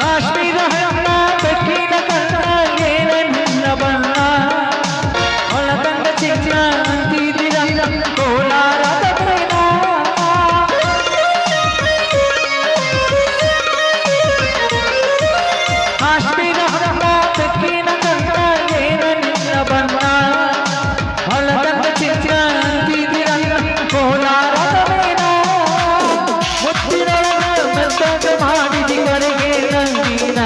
ಕಾಶ್ಮೀರ ಹಣ್ಣ ಬೆಕ್ಕಿನ ಕಣ್ಣ ಏನ ನಿನ್ನ ಬಣ್ಣ ಒಳಗಂಡ ಚಿಕ್ಕ ಅಂತಿದ್ದೀರ ಕೋಲಾರದ ಬಣ್ಣ. ಕಾಶ್ಮೀರ ಹಣ್ಣ ಬೆಕ್ಕಿನ ಕಣ್ಣ ಏನ ನಿನ್ನ ಬಣ್ಣ ಒಳಗಂಡ ಚಿಕ್ಕ ಅಂತಿದ್ದೀರ ಕೋಲಾರದ ಬಣ್ಣ. ಮುತ್ತಿನೊಳಗ ಮೆತ್ತಗ ಮಾಡಿದಿ ಕರೆಗೆ ನಂದಿನ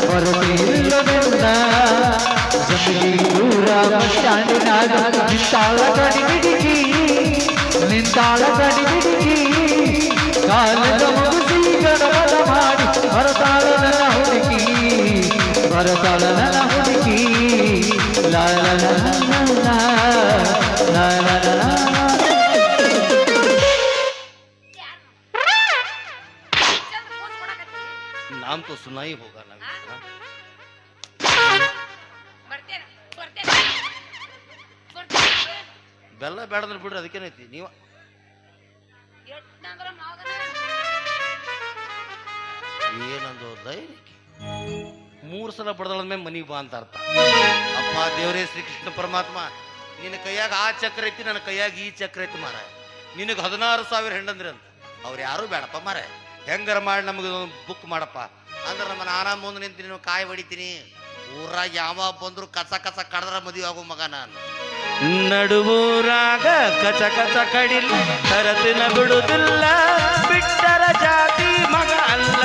ಹೊರತಿಲ್ಲವೆಲ್ಲ ಜಮದೂರ ಬಸ್ ಸ್ಟ್ಯಾಂಡಿನಾಗ ನಿಂತಾಳ ಗಡಿಬಿಡಿಗಿ ನಿಂತಾಳ ಗಡಿಬಿಡಿಗಿ ಕಾಲದ ಮುಗಿಸಿ ಗಡಬಡ ಮಾಡಿ ಬರ್ತಾಳ ನನ್ನ ಹುಡುಗಿ ಬರ್ತಾಳ ನನ್ನ ಹುಡುಗಿ. ಲಾ ಲಾ ಲಾ ಲಾ ಲಾ ಲಾ ಲಾ ಲಾ. ನಾಮ್ ತೋ ಸುನಾಯಿ ಹೋಗ ನಾವ್ ಬರ್ತೇನೆ ಬರ್ತೇನೆ ಬರ್ತೇನೆ ಬೆಲ್ಲ ಬೇಡದ್ರೆ ಬಿಡ್ರಿ ಅದಕ್ಕೇನೈತಿ ನೀವ ಎಟ್ಟಂದ್ರ ಮಗನ ಏನಂದು ದೈನಿಕ 3 ಸಲ ಬಡದಳ ಮೇಲೆ ಮನಿಗೆ ಬಾ ಅಂತ ಅರ್ಥ. ಅಪ್ಪ ದೇವರೇ ಶ್ರೀಕೃಷ್ಣ ಪರಮಾತ್ಮ ನಿನ್ನ ಕೈಯಾಗ ಆ ಚಕ್ರ ಐತಿ ನನ್ನ ಕೈಯಾಗ ಈ ಚಕ್ರ ಐತಿ ಮಾರ. ನಿನಗೆ 16,000 ಹೆಂಡಂದ್ರಿ ಅಂತ ಅವ್ರು ಯಾರು ಬೇಡಪ್ಪ ಮಾರ. ಹೆಂಗಾರ ಮಾಡಿ ನಮಗೆ ಬುಕ್ ಮಾಡಪ್ಪ ಅಂದ್ರೆ ನಮ್ಮ ನಾನ ಮುಂದೆ ನಿಂತು ನೀನು ಕಾಯಿ ಹೊಡಿತೀನಿ. ಊರಾಗ ಯಾವ ಬಂದ್ರು ಕಸ ಕಸ ಕಡದ್ರ ಮದುವೆ ಆಗೋ ಮಗ ನಾನು. ನಡುವೂರಾಗ ಕಚ ಕಚ ಕಡಿಲ್ ಕರತಿನ ಬಿಡುದಿಲ್ಲ, ಬಿಟ್ಟರ ಜಾತಿ ಮಗ ಅಲ್ಲ,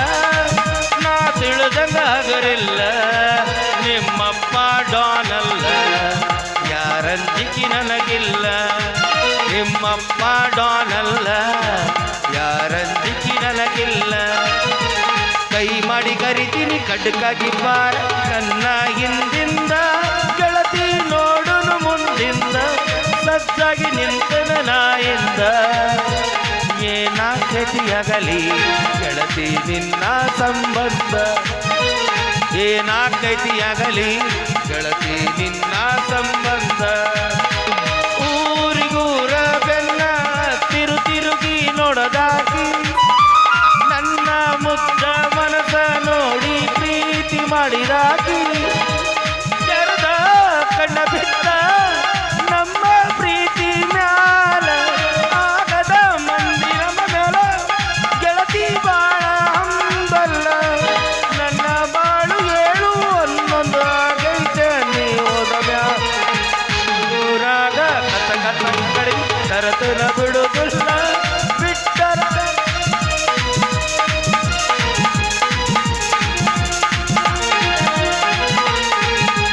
ನಾ ತಿಳಿದಂಗ ಹಗರಿಲ್ಲ, ನಿಮ್ಮಪ್ಪ ಡಾನಲ್ಲ, ಯಾರಂಜಿಕಿ ನನಗಿಲ್ಲ, ನಿಮ್ಮಪ್ಪ ಡಾನಲ್ಲ, ಯಾರಂಜಿಕಿ ನನಗಿಲ್ಲ. ಕೈ ಮಾಡಿ ಕರಿತೀನಿ ಕಡ್ಕಾಗಿ ಬಾರ ನನ್ನ ಹಿಂದಿಂದ, ಗೆಳತಿ ನೋಡುನು ಮುಂದಿಂದ, ಸಜ್ಜಾಗಿ ನಿಂತನ ನಾಯಿಂದ. ಏನಾಗಲಿ ಗೆಳತಿ ನಿನ್ನ ಸಂಬಂಧ, ಏನಾಗಲಿ ಗೆಳತಿ ನಿನ್ನ ಸಂಬಂಧ. ಊರಿಗೂರ ಬೆನ್ನ ತಿರುಗಿ ನೋಡದಾಗಿ, ನನ್ನ ಮುದ್ದ ಮನಸ ನೋಡಿ ಪ್ರೀತಿ ಮಾಡಿದಾಗಿ,